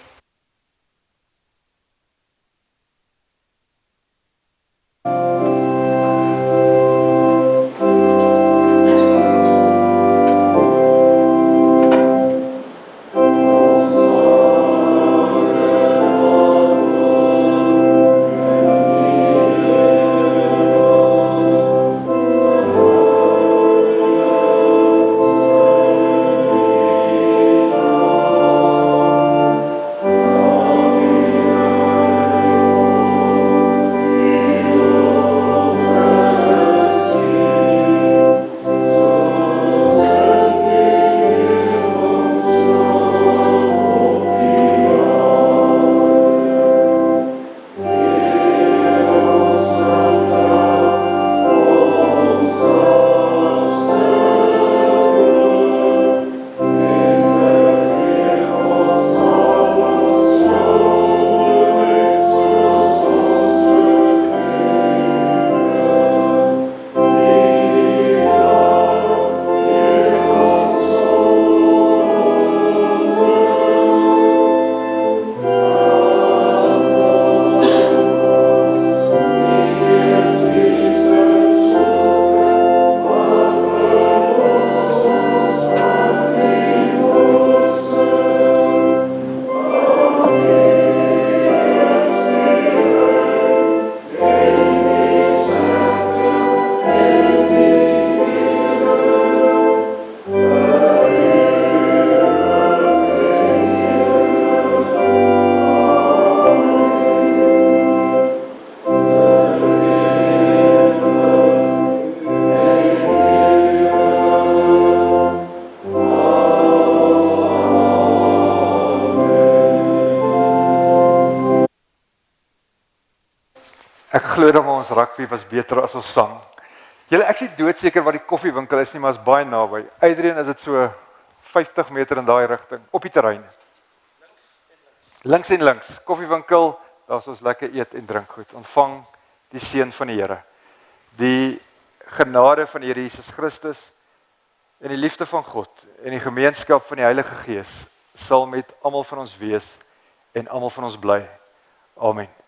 Adrian, ons rugby was beter as ons sang. Julle, ek is nie doodseker wat die koffiewinkel is nie, maar is baie naby. Adrian, is dit so 50 meter in daai rigting op die terrein. Links en links. Koffiewinkel, daar is ons lekker eet en drink goed. Ontvang die seën van die Here. Die genade van die Here Jesus Christus en die liefde van God en die gemeenskap van die Heilige Gees sal met almal van ons wees en almal van ons bly. Amen.